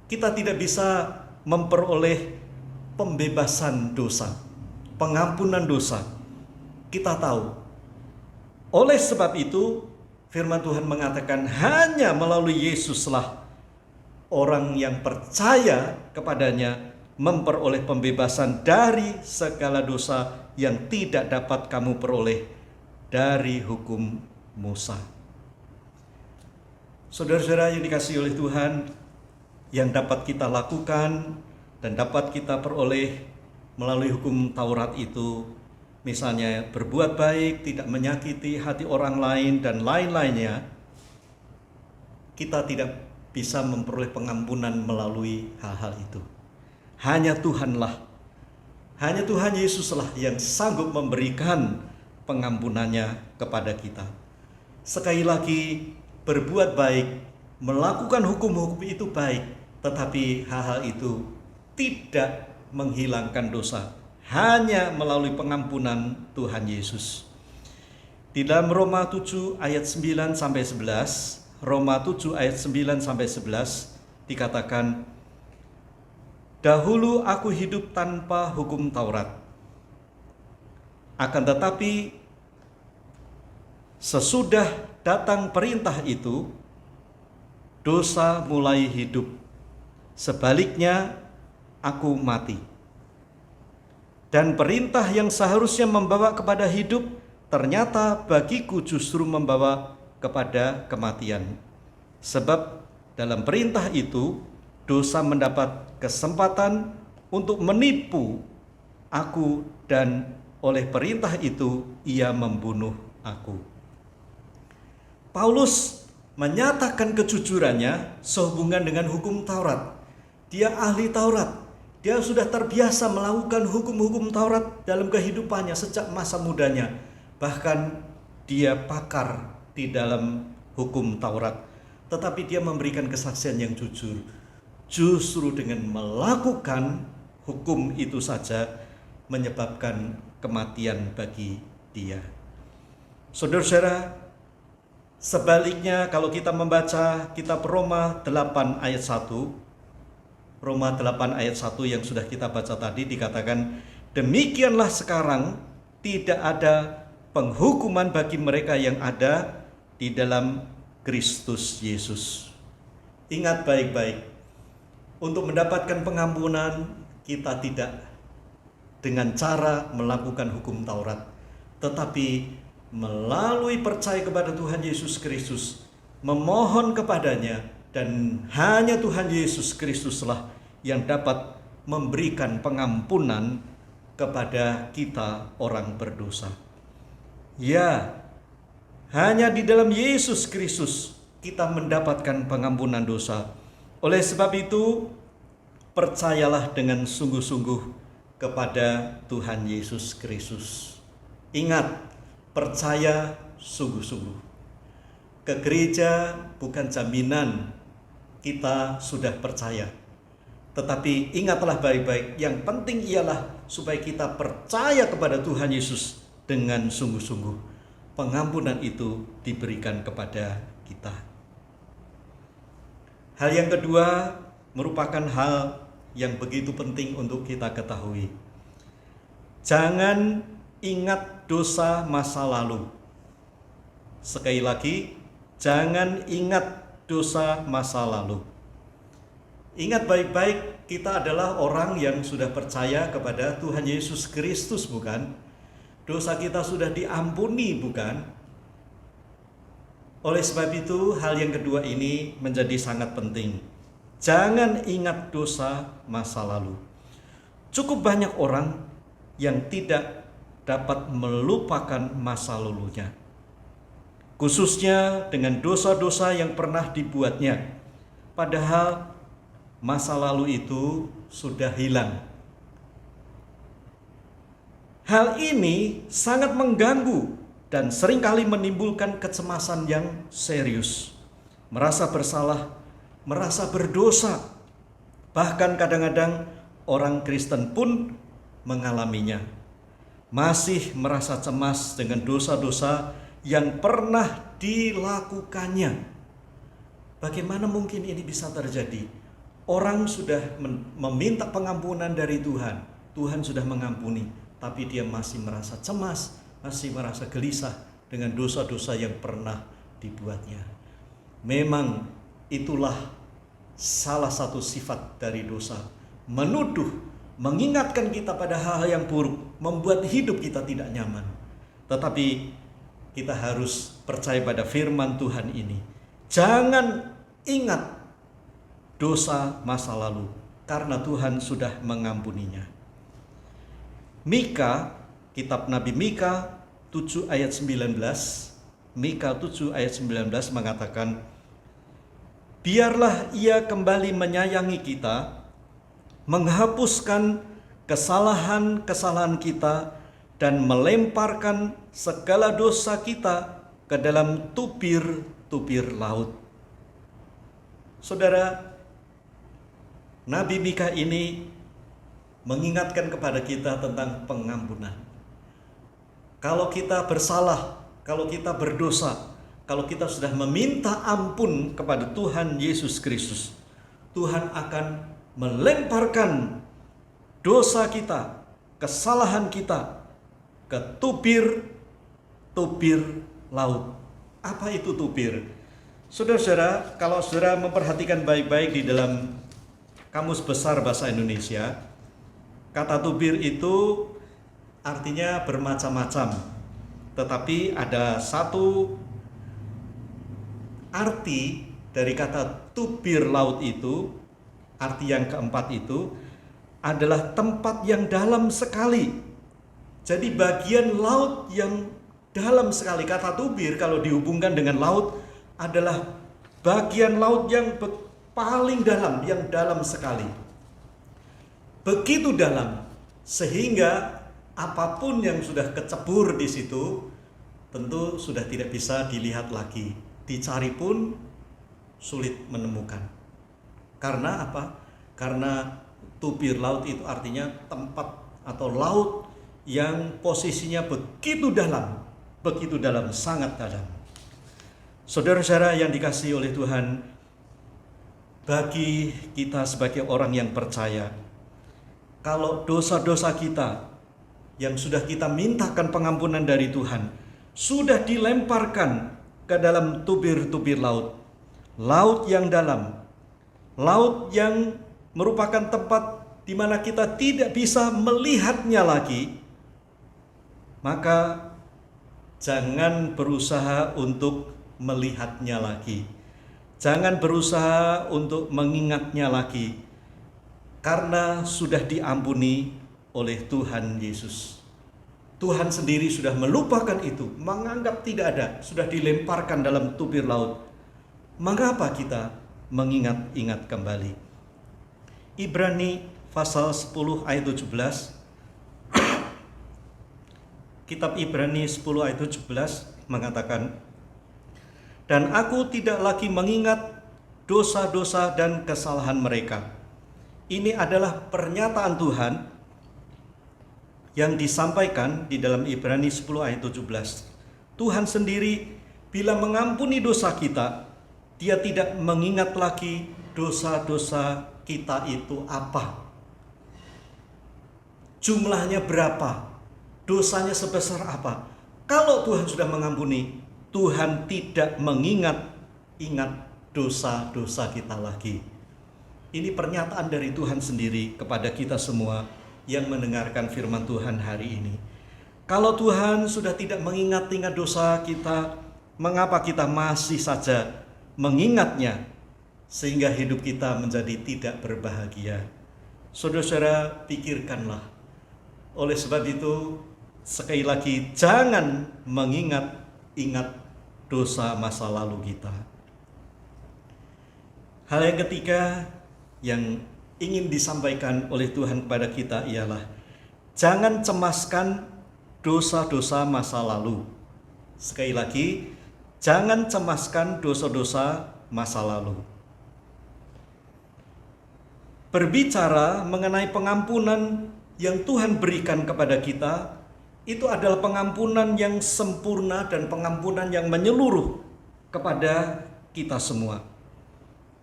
[SPEAKER 2] kita tidak bisa memperoleh pembebasan dosa, pengampunan dosa. Kita tahu. Oleh sebab itu, firman Tuhan mengatakan hanya melalui Yesuslah orang yang percaya kepadanya memperoleh pembebasan dari segala dosa yang tidak dapat kamu peroleh dari hukum Musa. Saudara-saudara yang dikasihi oleh Tuhan, yang dapat kita lakukan dan dapat kita peroleh melalui hukum Taurat itu, misalnya berbuat baik, tidak menyakiti hati orang lain, dan lain-lainnya, kita tidak bisa memperoleh pengampunan melalui hal-hal itu. Hanya Tuhan Yesuslah yang sanggup memberikan pengampunannya kepada kita. Sekali lagi, berbuat baik, melakukan hukum-hukum itu baik, tetapi hal-hal itu tidak menghilangkan dosa. Hanya melalui pengampunan Tuhan Yesus. Di dalam Roma 7 ayat 9 sampai 11, Roma 7 ayat 9 sampai 11 dikatakan, "Dahulu aku hidup tanpa hukum Taurat. Akan tetapi sesudah datang perintah itu, dosa mulai hidup. Sebaliknya aku mati. Dan perintah yang seharusnya membawa kepada hidup, ternyata bagiku justru membawa kepada kematian. Sebab dalam perintah itu, dosa mendapat kesempatan untuk menipu aku, dan oleh perintah itu ia membunuh aku." Paulus menyatakan kejujurannya sehubungan dengan hukum Taurat. Dia ahli Taurat. Dia sudah terbiasa melakukan hukum-hukum Taurat dalam kehidupannya sejak masa mudanya. Bahkan dia pakar di dalam hukum Taurat. Tetapi dia memberikan kesaksian yang jujur. Justru dengan melakukan hukum itu saja menyebabkan kematian bagi dia. Saudara-saudara, sebaliknya kalau kita membaca kitab Roma 8 ayat 1, Roma 8 ayat 1 yang sudah kita baca tadi dikatakan, "Demikianlah sekarang tidak ada penghukuman bagi mereka yang ada di dalam Kristus Yesus." Ingat baik-baik, untuk mendapatkan pengampunan kita tidak dengan cara melakukan hukum Taurat, tetapi melalui percaya kepada Tuhan Yesus Kristus, memohon kepadanya, dan hanya Tuhan Yesus Kristuslah yang dapat memberikan pengampunan kepada kita orang berdosa. Ya, hanya di dalam Yesus Kristus kita mendapatkan pengampunan dosa. Oleh sebab itu, percayalah dengan sungguh-sungguh kepada Tuhan Yesus Kristus. Ingat, percaya sungguh-sungguh. Ke gereja bukan jaminan kita sudah percaya. Tetapi ingatlah baik-baik, yang penting ialah supaya kita percaya kepada Tuhan Yesus dengan sungguh-sungguh. Pengampunan itu diberikan kepada kita. Hal yang kedua merupakan hal yang begitu penting untuk kita ketahui. Jangan ingat dosa masa lalu. Sekali lagi, jangan ingat dosa masa lalu. Ingat baik-baik, kita adalah orang yang sudah percaya kepada Tuhan Yesus Kristus, bukan? Dosa kita sudah diampuni, bukan? Oleh sebab itu, hal yang kedua ini menjadi sangat penting. Jangan ingat dosa masa lalu. Cukup banyak orang yang tidak dapat melupakan masa lalunya, khususnya dengan dosa-dosa yang pernah dibuatnya. Padahal masa lalu itu sudah hilang. Hal ini sangat mengganggu dan seringkali menimbulkan kecemasan yang serius. Merasa bersalah, merasa berdosa. Bahkan kadang-kadang orang Kristen pun mengalaminya. Masih merasa cemas dengan dosa-dosa yang pernah dilakukannya. Bagaimana mungkin ini bisa terjadi? Orang sudah meminta pengampunan dari Tuhan. Tuhan sudah mengampuni, tapi dia masih merasa cemas, masih merasa gelisah dengan dosa-dosa yang pernah dibuatnya. Memang itulah salah satu sifat dari dosa. Menuduh, mengingatkan kita pada hal-hal yang buruk, membuat hidup kita tidak nyaman. Tetapi kita harus percaya pada firman Tuhan ini. Jangan ingat dosa masa lalu, karena Tuhan sudah mengampuninya. Mika, kitab Nabi Mika 7 ayat 19, Mika 7 ayat 19 mengatakan, biarlah ia kembali menyayangi kita, menghapuskan kesalahan-kesalahan kita, dan melemparkan segala dosa kita ke dalam tubir-tubir laut. Saudara, Nabi Mika ini mengingatkan kepada kita tentang pengampunan. Kalau kita bersalah, kalau kita berdosa, kalau kita sudah meminta ampun kepada Tuhan Yesus Kristus, Tuhan akan melemparkan dosa kita, kesalahan kita ke tubir-tubir laut. Apa itu tubir? Saudara-saudara, kalau saudara memperhatikan baik-baik di dalam Kamus Besar Bahasa Indonesia, kata tubir itu artinya bermacam-macam. Tetapi ada satu arti dari kata tubir laut itu, arti yang keempat itu adalah tempat yang dalam sekali. Jadi bagian laut yang dalam sekali. Kata tubir kalau dihubungkan dengan laut adalah bagian laut yang paling dalam, yang dalam sekali. Begitu dalam sehingga apapun yang sudah kecebur di situ tentu sudah tidak bisa dilihat lagi. Dicari pun sulit menemukan. Karena apa? Karena tubir laut itu artinya tempat atau laut yang posisinya begitu dalam, sangat dalam. Saudara-saudara yang dikasihi oleh Tuhan, bagi kita sebagai orang yang percaya, kalau dosa-dosa kita yang sudah kita mintakan pengampunan dari Tuhan sudah dilemparkan ke dalam tubir-tubir laut, laut yang dalam, laut yang merupakan tempat di mana kita tidak bisa melihatnya lagi, maka jangan berusaha untuk melihatnya lagi. Jangan berusaha untuk mengingatnya lagi, karena sudah diampuni oleh Tuhan Yesus. Tuhan sendiri sudah melupakan itu, menganggap tidak ada, sudah dilemparkan dalam tubir laut. Mengapa kita mengingat-ingat kembali? Ibrani pasal 10 ayat 17. Kitab Ibrani 10 ayat 17 mengatakan, dan aku tidak lagi mengingat dosa-dosa dan kesalahan mereka. Ini adalah pernyataan Tuhan yang disampaikan di dalam Ibrani 10 ayat 17. Tuhan sendiri bila mengampuni dosa kita, Dia tidak mengingat lagi dosa-dosa kita itu apa, jumlahnya berapa, dosanya sebesar apa. Kalau Tuhan sudah mengampuni, Tuhan tidak mengingat dosa-dosa kita lagi. Ini pernyataan dari Tuhan sendiri kepada kita semua yang mendengarkan firman Tuhan hari ini. Kalau Tuhan sudah tidak mengingat-ingat dosa kita, mengapa kita masih saja mengingatnya sehingga hidup kita menjadi tidak berbahagia? Saudara-saudara, pikirkanlah. Oleh sebab itu, sekali lagi, jangan mengingat-ingat dosa masa lalu kita. Hal yang ketiga yang ingin disampaikan oleh Tuhan kepada kita ialah jangan cemaskan dosa-dosa masa lalu. Sekali lagi, jangan cemaskan dosa-dosa masa lalu. Berbicara mengenai pengampunan yang Tuhan berikan kepada kita, itu adalah pengampunan yang sempurna dan pengampunan yang menyeluruh kepada kita semua.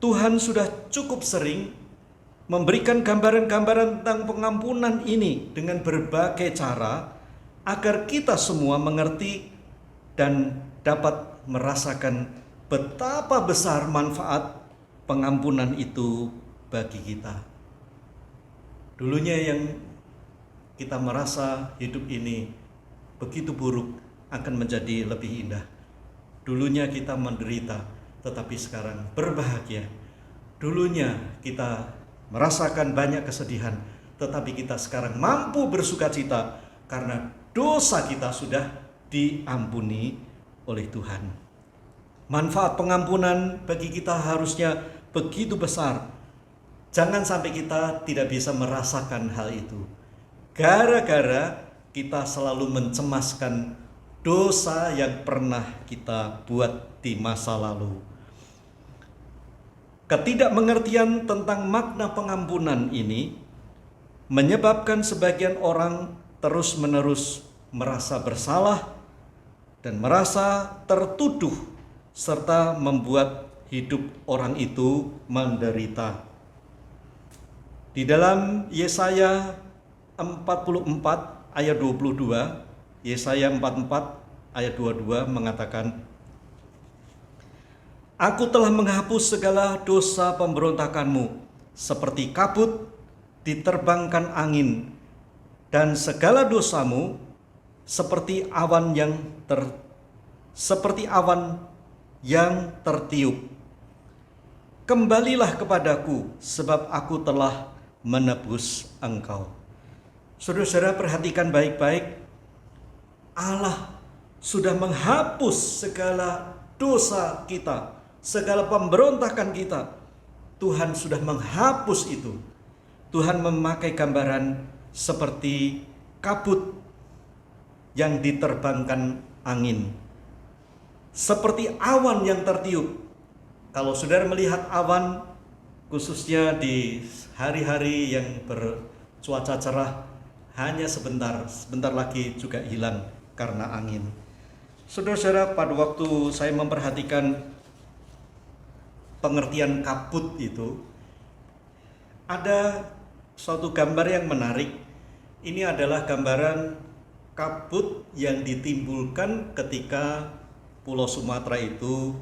[SPEAKER 2] Tuhan sudah cukup sering memberikan gambaran-gambaran tentang pengampunan ini dengan berbagai cara agar kita semua mengerti dan dapat merasakan betapa besar manfaat pengampunan itu bagi kita. Dulunya yang kita merasa hidup ini begitu buruk akan menjadi lebih indah. Dulunya kita menderita, tetapi sekarang berbahagia. Dulunya kita merasakan banyak kesedihan, tetapi kita sekarang mampu bersukacita karena dosa kita sudah diampuni oleh Tuhan. Manfaat pengampunan bagi kita harusnya begitu besar. Jangan sampai kita tidak bisa merasakan hal itu. Gara-gara kita selalu mencemaskan dosa yang pernah kita buat di masa lalu. Ketidakmengertian tentang makna pengampunan ini menyebabkan sebagian orang terus-menerus merasa bersalah dan merasa tertuduh serta membuat hidup orang itu menderita. Di dalam Yesaya 44 ayat 22, Yesaya 44 ayat 22 mengatakan, Aku telah menghapus segala dosa pemberontakanmu, seperti kabut diterbangkan angin, dan segala dosamu seperti awan yang tertiup. Kembalilah kepadaku, sebab aku telah menebus engkau. Saudara-saudara, perhatikan baik-baik. Allah sudah menghapus segala dosa kita, segala pemberontakan kita. Tuhan sudah menghapus itu. Tuhan memakai gambaran seperti kabut yang diterbangkan angin, seperti awan yang tertiup. Kalau saudara melihat awan, khususnya di hari-hari yang bercuaca cerah, hanya sebentar lagi juga hilang karena angin. Saudara-saudara, pada waktu saya memperhatikan pengertian kabut itu, ada suatu gambar yang menarik. Ini adalah gambaran kabut yang ditimbulkan ketika Pulau Sumatera itu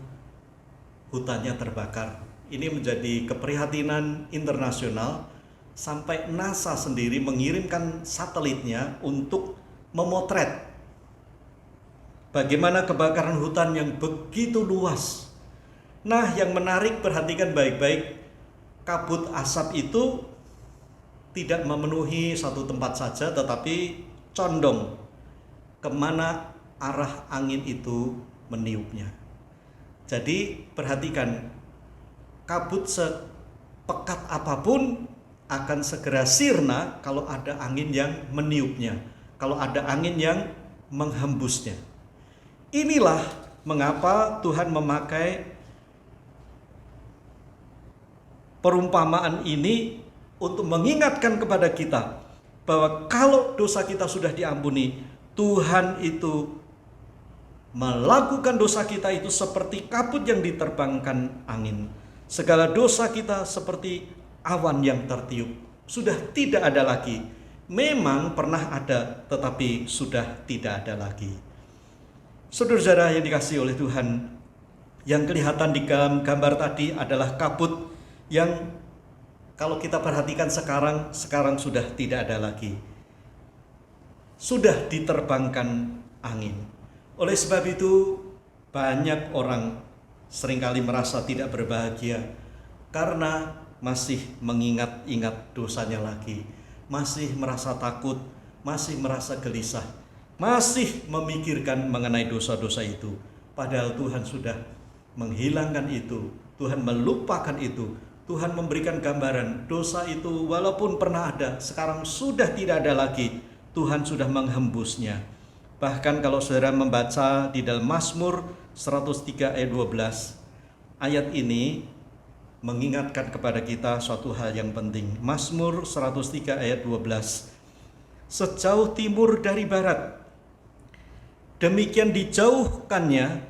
[SPEAKER 2] hutannya terbakar. Ini menjadi keprihatinan internasional sampai NASA sendiri mengirimkan satelitnya untuk memotret bagaimana kebakaran hutan yang begitu luas. Nah, yang menarik, perhatikan baik-baik, kabut asap itu tidak memenuhi satu tempat saja, tetapi condong kemana arah angin itu meniupnya. Jadi perhatikan, kabut sepekat apapun akan segera sirna kalau ada angin yang meniupnya, kalau ada angin yang menghembusnya. Inilah mengapa Tuhan memakai perumpamaan ini untuk mengingatkan kepada kita bahwa kalau dosa kita sudah diampuni, Tuhan itu melakukan dosa kita itu seperti kabut yang diterbangkan angin. Segala dosa kita seperti awan yang tertiup, sudah tidak ada lagi. Memang pernah ada, tetapi sudah tidak ada lagi. Saudara-saudara yang dikasihi oleh Tuhan, yang kelihatan di gambar tadi adalah kabut yang kalau kita perhatikan sekarang sudah tidak ada lagi. Sudah diterbangkan angin. Oleh sebab itu, banyak orang seringkali merasa tidak berbahagia karena masih mengingat-ingat dosanya lagi, masih merasa takut, masih merasa gelisah, masih memikirkan mengenai dosa-dosa itu. Padahal Tuhan sudah menghilangkan itu, Tuhan melupakan itu. Tuhan memberikan gambaran dosa itu walaupun pernah ada, sekarang sudah tidak ada lagi. Tuhan sudah menghembusnya. Bahkan kalau saudara membaca di dalam Mazmur 103 ayat 12, ayat ini mengingatkan kepada kita suatu hal yang penting. Mazmur 103 ayat 12. Sejauh timur dari barat, demikian dijauhkannya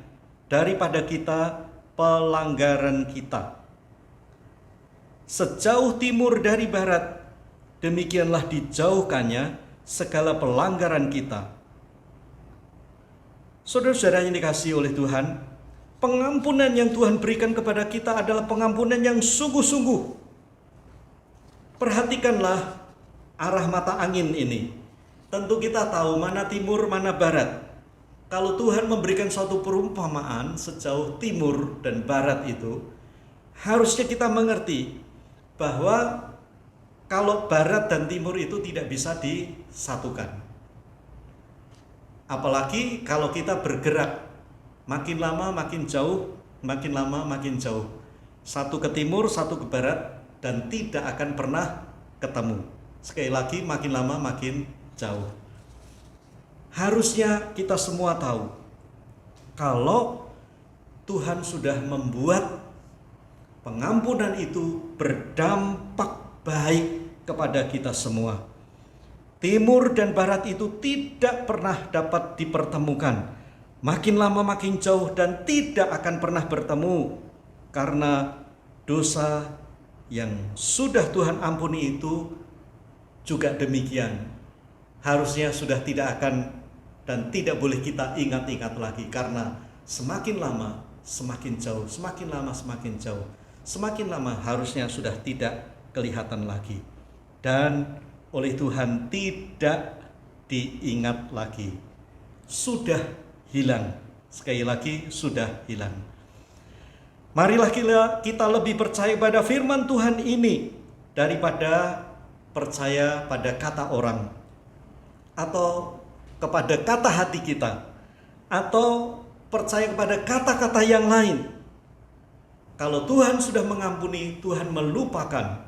[SPEAKER 2] daripada kita pelanggaran kita. Sejauh timur dari barat, demikianlah dijauhkannya segala pelanggaran kita. Saudara-saudara yang dikasihi oleh Tuhan, pengampunan yang Tuhan berikan kepada kita adalah pengampunan yang sungguh-sungguh. Perhatikanlah arah mata angin ini. Tentu kita tahu mana timur, mana barat. Kalau Tuhan memberikan suatu perumpamaan sejauh timur dan barat itu, harusnya kita mengerti bahwa kalau barat dan timur itu tidak bisa disatukan. Apalagi kalau kita bergerak makin lama makin jauh, makin lama makin jauh. Satu ke timur, satu ke barat, dan tidak akan pernah ketemu. Sekali lagi, makin lama makin jauh. Harusnya kita semua tahu kalau Tuhan sudah membuat pengampunan itu berdampak baik kepada kita semua. Timur dan barat itu tidak pernah dapat dipertemukan. Makin lama makin jauh dan tidak akan pernah bertemu. Karena dosa yang sudah Tuhan ampuni itu juga demikian. Harusnya sudah tidak akan dan tidak boleh kita ingat-ingat lagi. Karena semakin lama semakin jauh, semakin lama semakin jauh. Semakin lama harusnya sudah tidak kelihatan lagi. Dan oleh Tuhan tidak diingat lagi. Sudah hilang. Sekali lagi, sudah hilang. Marilah kita lebih percaya pada firman Tuhan ini daripada percaya pada kata orang, atau kepada kata hati kita, atau percaya kepada kata-kata yang lain. Kalau Tuhan sudah mengampuni, Tuhan melupakan.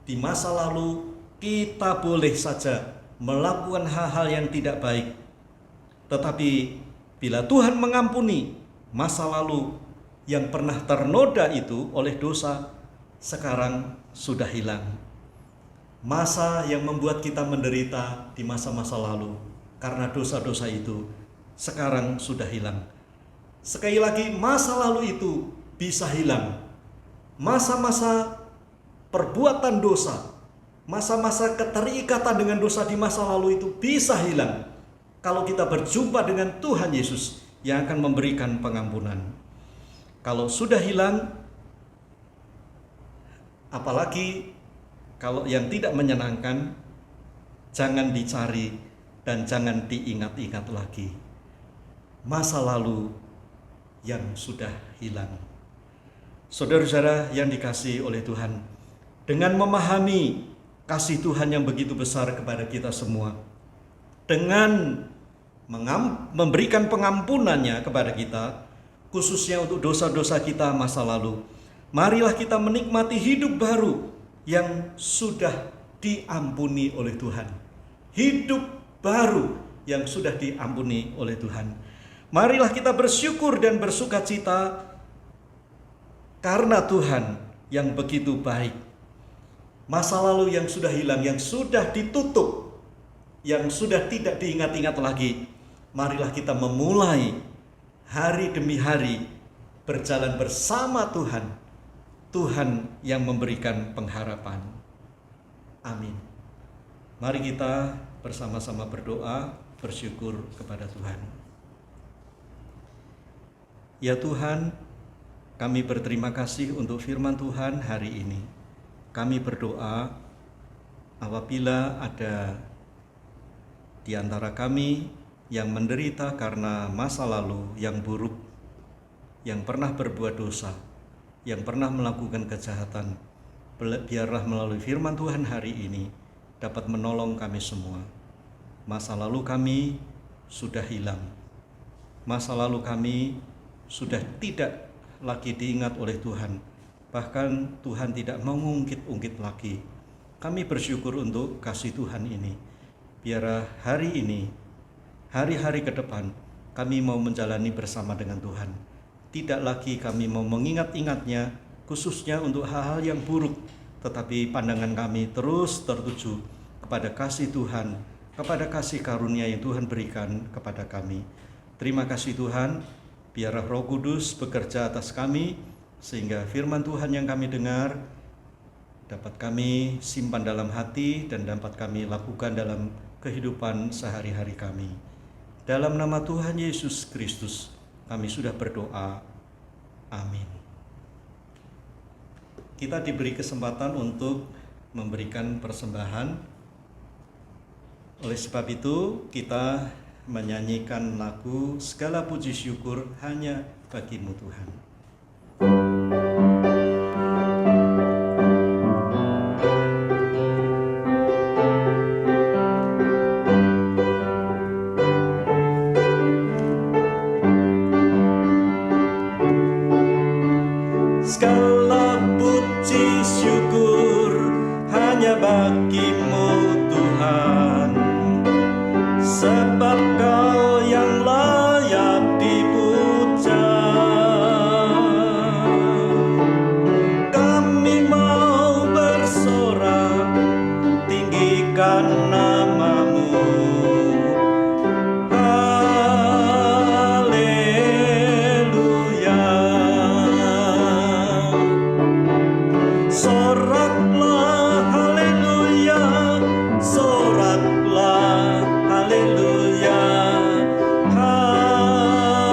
[SPEAKER 2] Di masa lalu kita boleh saja melakukan hal-hal yang tidak baik. Tetapi bila Tuhan mengampuni, masa lalu yang pernah ternoda itu oleh dosa sekarang sudah hilang. Masa yang membuat kita menderita di masa-masa lalu karena dosa-dosa itu sekarang sudah hilang. Sekali lagi, masa lalu itu bisa hilang. Masa-masa perbuatan dosa, masa-masa keterikatan dengan dosa di masa lalu itu bisa hilang kalau kita berjumpa dengan Tuhan Yesus yang akan memberikan pengampunan. Kalau sudah hilang, apalagi kalau yang tidak menyenangkan, jangan dicari dan jangan diingat-ingat lagi. Masa lalu yang sudah hilang. Saudara-saudara yang dikasihi oleh Tuhan, dengan memahami kasih Tuhan yang begitu besar kepada kita semua, dengan memberikan pengampunannya kepada kita, khususnya untuk dosa-dosa kita masa lalu, marilah kita menikmati hidup baru yang sudah diampuni oleh Tuhan. Hidup baru yang sudah diampuni oleh Tuhan. Marilah kita bersyukur dan bersukacita karena Tuhan yang begitu baik. Masa lalu yang sudah hilang, yang sudah ditutup, yang sudah tidak diingat-ingat lagi, marilah kita memulai hari demi hari berjalan bersama Tuhan. Tuhan yang memberikan pengharapan. Amin. Mari kita bersama-sama berdoa, bersyukur kepada Tuhan. Ya Tuhan, kami berterima kasih untuk firman Tuhan hari ini. Kami berdoa apabila ada di antara kami yang menderita karena masa lalu yang buruk, yang pernah berbuat dosa, yang pernah melakukan kejahatan, biarlah melalui firman Tuhan hari ini dapat menolong kami semua. Masa lalu kami sudah hilang. Masa lalu kami sudah tidak lagi diingat oleh Tuhan. Bahkan Tuhan tidak mengungkit-ungkit lagi. Kami bersyukur untuk kasih Tuhan ini. Biar hari ini, hari-hari ke depan, kami mau menjalani bersama dengan Tuhan. Tidak lagi kami mau mengingat-ingatnya, khususnya untuk hal-hal yang buruk. Tetapi pandangan kami terus tertuju kepada kasih Tuhan, kepada kasih karunia yang Tuhan berikan kepada kami. Terima kasih Tuhan. Biarlah Roh Kudus bekerja atas kami, sehingga firman Tuhan yang kami dengar dapat kami simpan dalam hati dan dapat kami lakukan dalam kehidupan sehari-hari kami. Dalam nama Tuhan Yesus Kristus, kami sudah berdoa. Amin. Kita diberi kesempatan untuk memberikan persembahan. Oleh sebab itu, kita menyanyikan lagu Segala Puji Syukur Hanya Bagimu Tuhan. sebab Kau yang layak dipuja. Kami mau bersorak, tinggikan nama-Mu. Haleluya. Soraklah haleluya, soraklah haleluya, haleluya.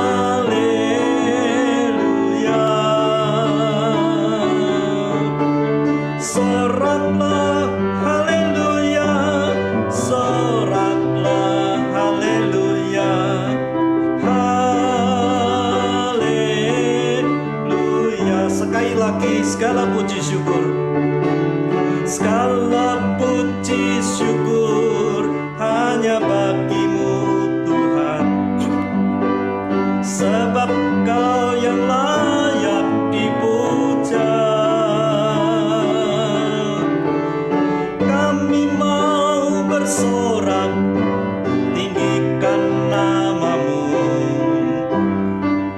[SPEAKER 2] Soraklah haleluya, soraklah haleluya, haleluya. Sekali lagi, segala puji syukur, segala puji syukur hanya bagi-Mu Tuhan, sebab Kau yang layak dipuja. Kami mau bersorak, tinggikan nama-Mu.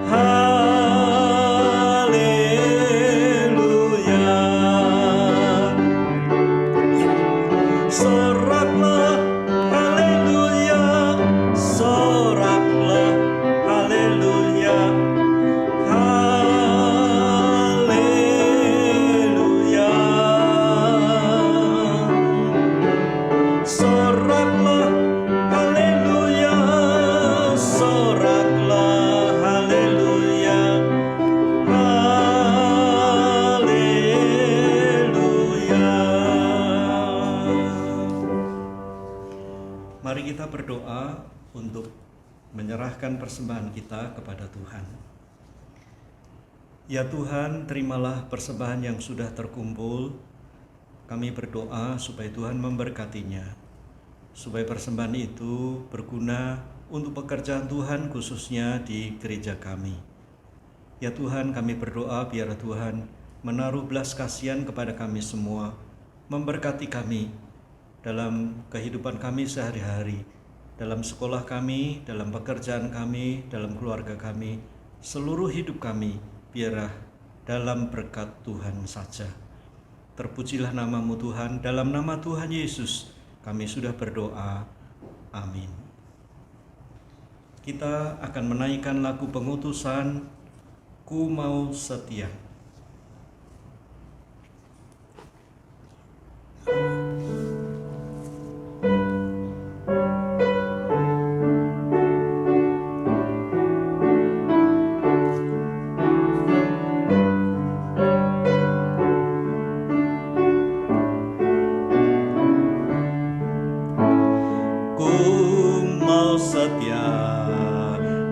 [SPEAKER 2] Haleluya. Soraklah haleluya, soraklah haleluya, haleluya. Soraklah haleluya, soraklah haleluya, haleluya. Mari kita berdoa untuk menyerahkan persembahan kita kepada Tuhan. Ya Tuhan, terimalah persembahan yang sudah terkumpul. Kami berdoa supaya Tuhan memberkatinya, supaya persembahan itu berguna untuk pekerjaan Tuhan, khususnya di gereja kami. Ya Tuhan, kami berdoa biar Tuhan menaruh belas kasihan kepada kami semua, memberkati kami dalam kehidupan kami sehari-hari, dalam sekolah kami, dalam pekerjaan kami, dalam keluarga kami, seluruh hidup kami, biarlah dalam berkat Tuhan saja. Terpujilah nama-Mu Tuhan, dalam nama Tuhan Yesus kami sudah berdoa. Amin. Kita akan menaikkan lagu pengutusan, Ku Mau Setia. Setia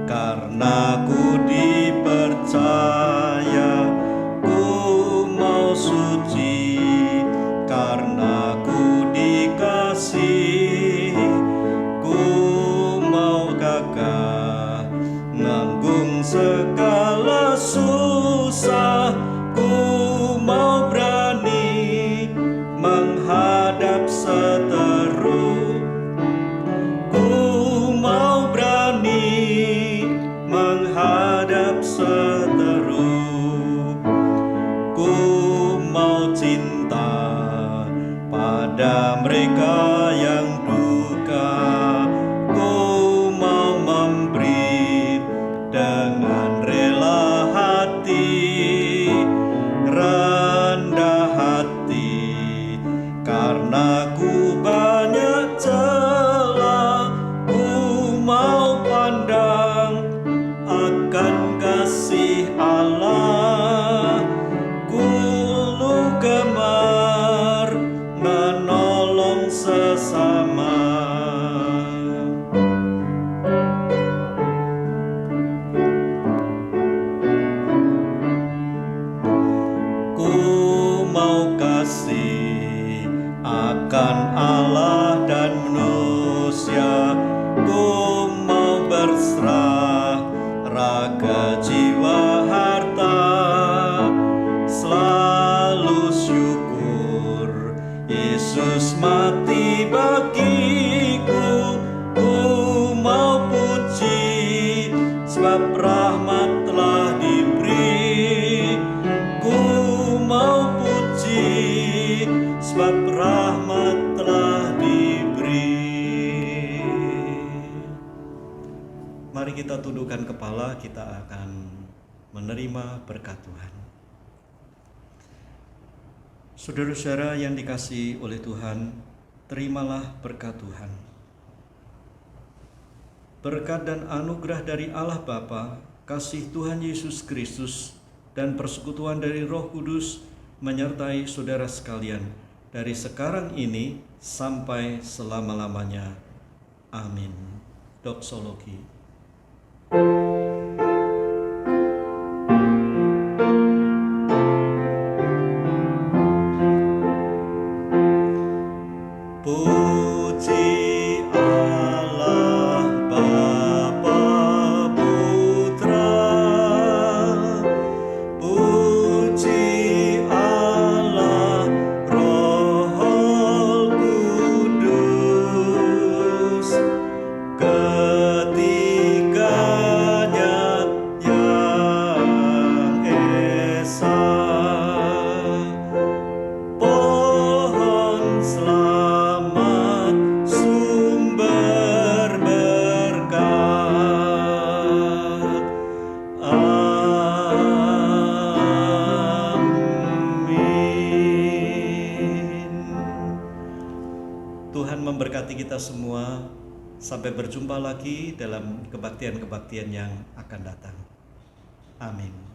[SPEAKER 2] karena ku dipercaya, ku mau suci karena ku dikasih, ku mau gagah nanggung segala susah, ku mau berani menghadap seteru. Menghadap seteru, ku mau cinta pada mereka yang duka, ku mau memberi dengan rela hati, rendah hati, karena ku banyak celah, ku mau pandang akan kasih Allah, ku lu gemar menolong sesama. Ku mau kasih akan Allah dan manusia, ku mau berserah raga, jiwa, harta, selalu syukur Yesus mati bagiku, mari kita tundukkan kepala, kita akan menerima berkat Tuhan. Saudara-saudara yang dikasihi oleh Tuhan, terimalah berkat Tuhan. Berkat dan anugerah dari Allah Bapa, kasih Tuhan Yesus Kristus, dan persekutuan dari Roh Kudus menyertai saudara sekalian dari sekarang ini sampai selama-lamanya. Amin. Doksologi. Puji Allah Bapa Putra, puji Allah Roh Kudus, ketiganya yang esa. Pohon selamat, sumber berkat. Amin. Tuhan memberkati kita semua. Sampai berjumpa lagi dalam kebaktian-kebaktian yang akan datang. Amin.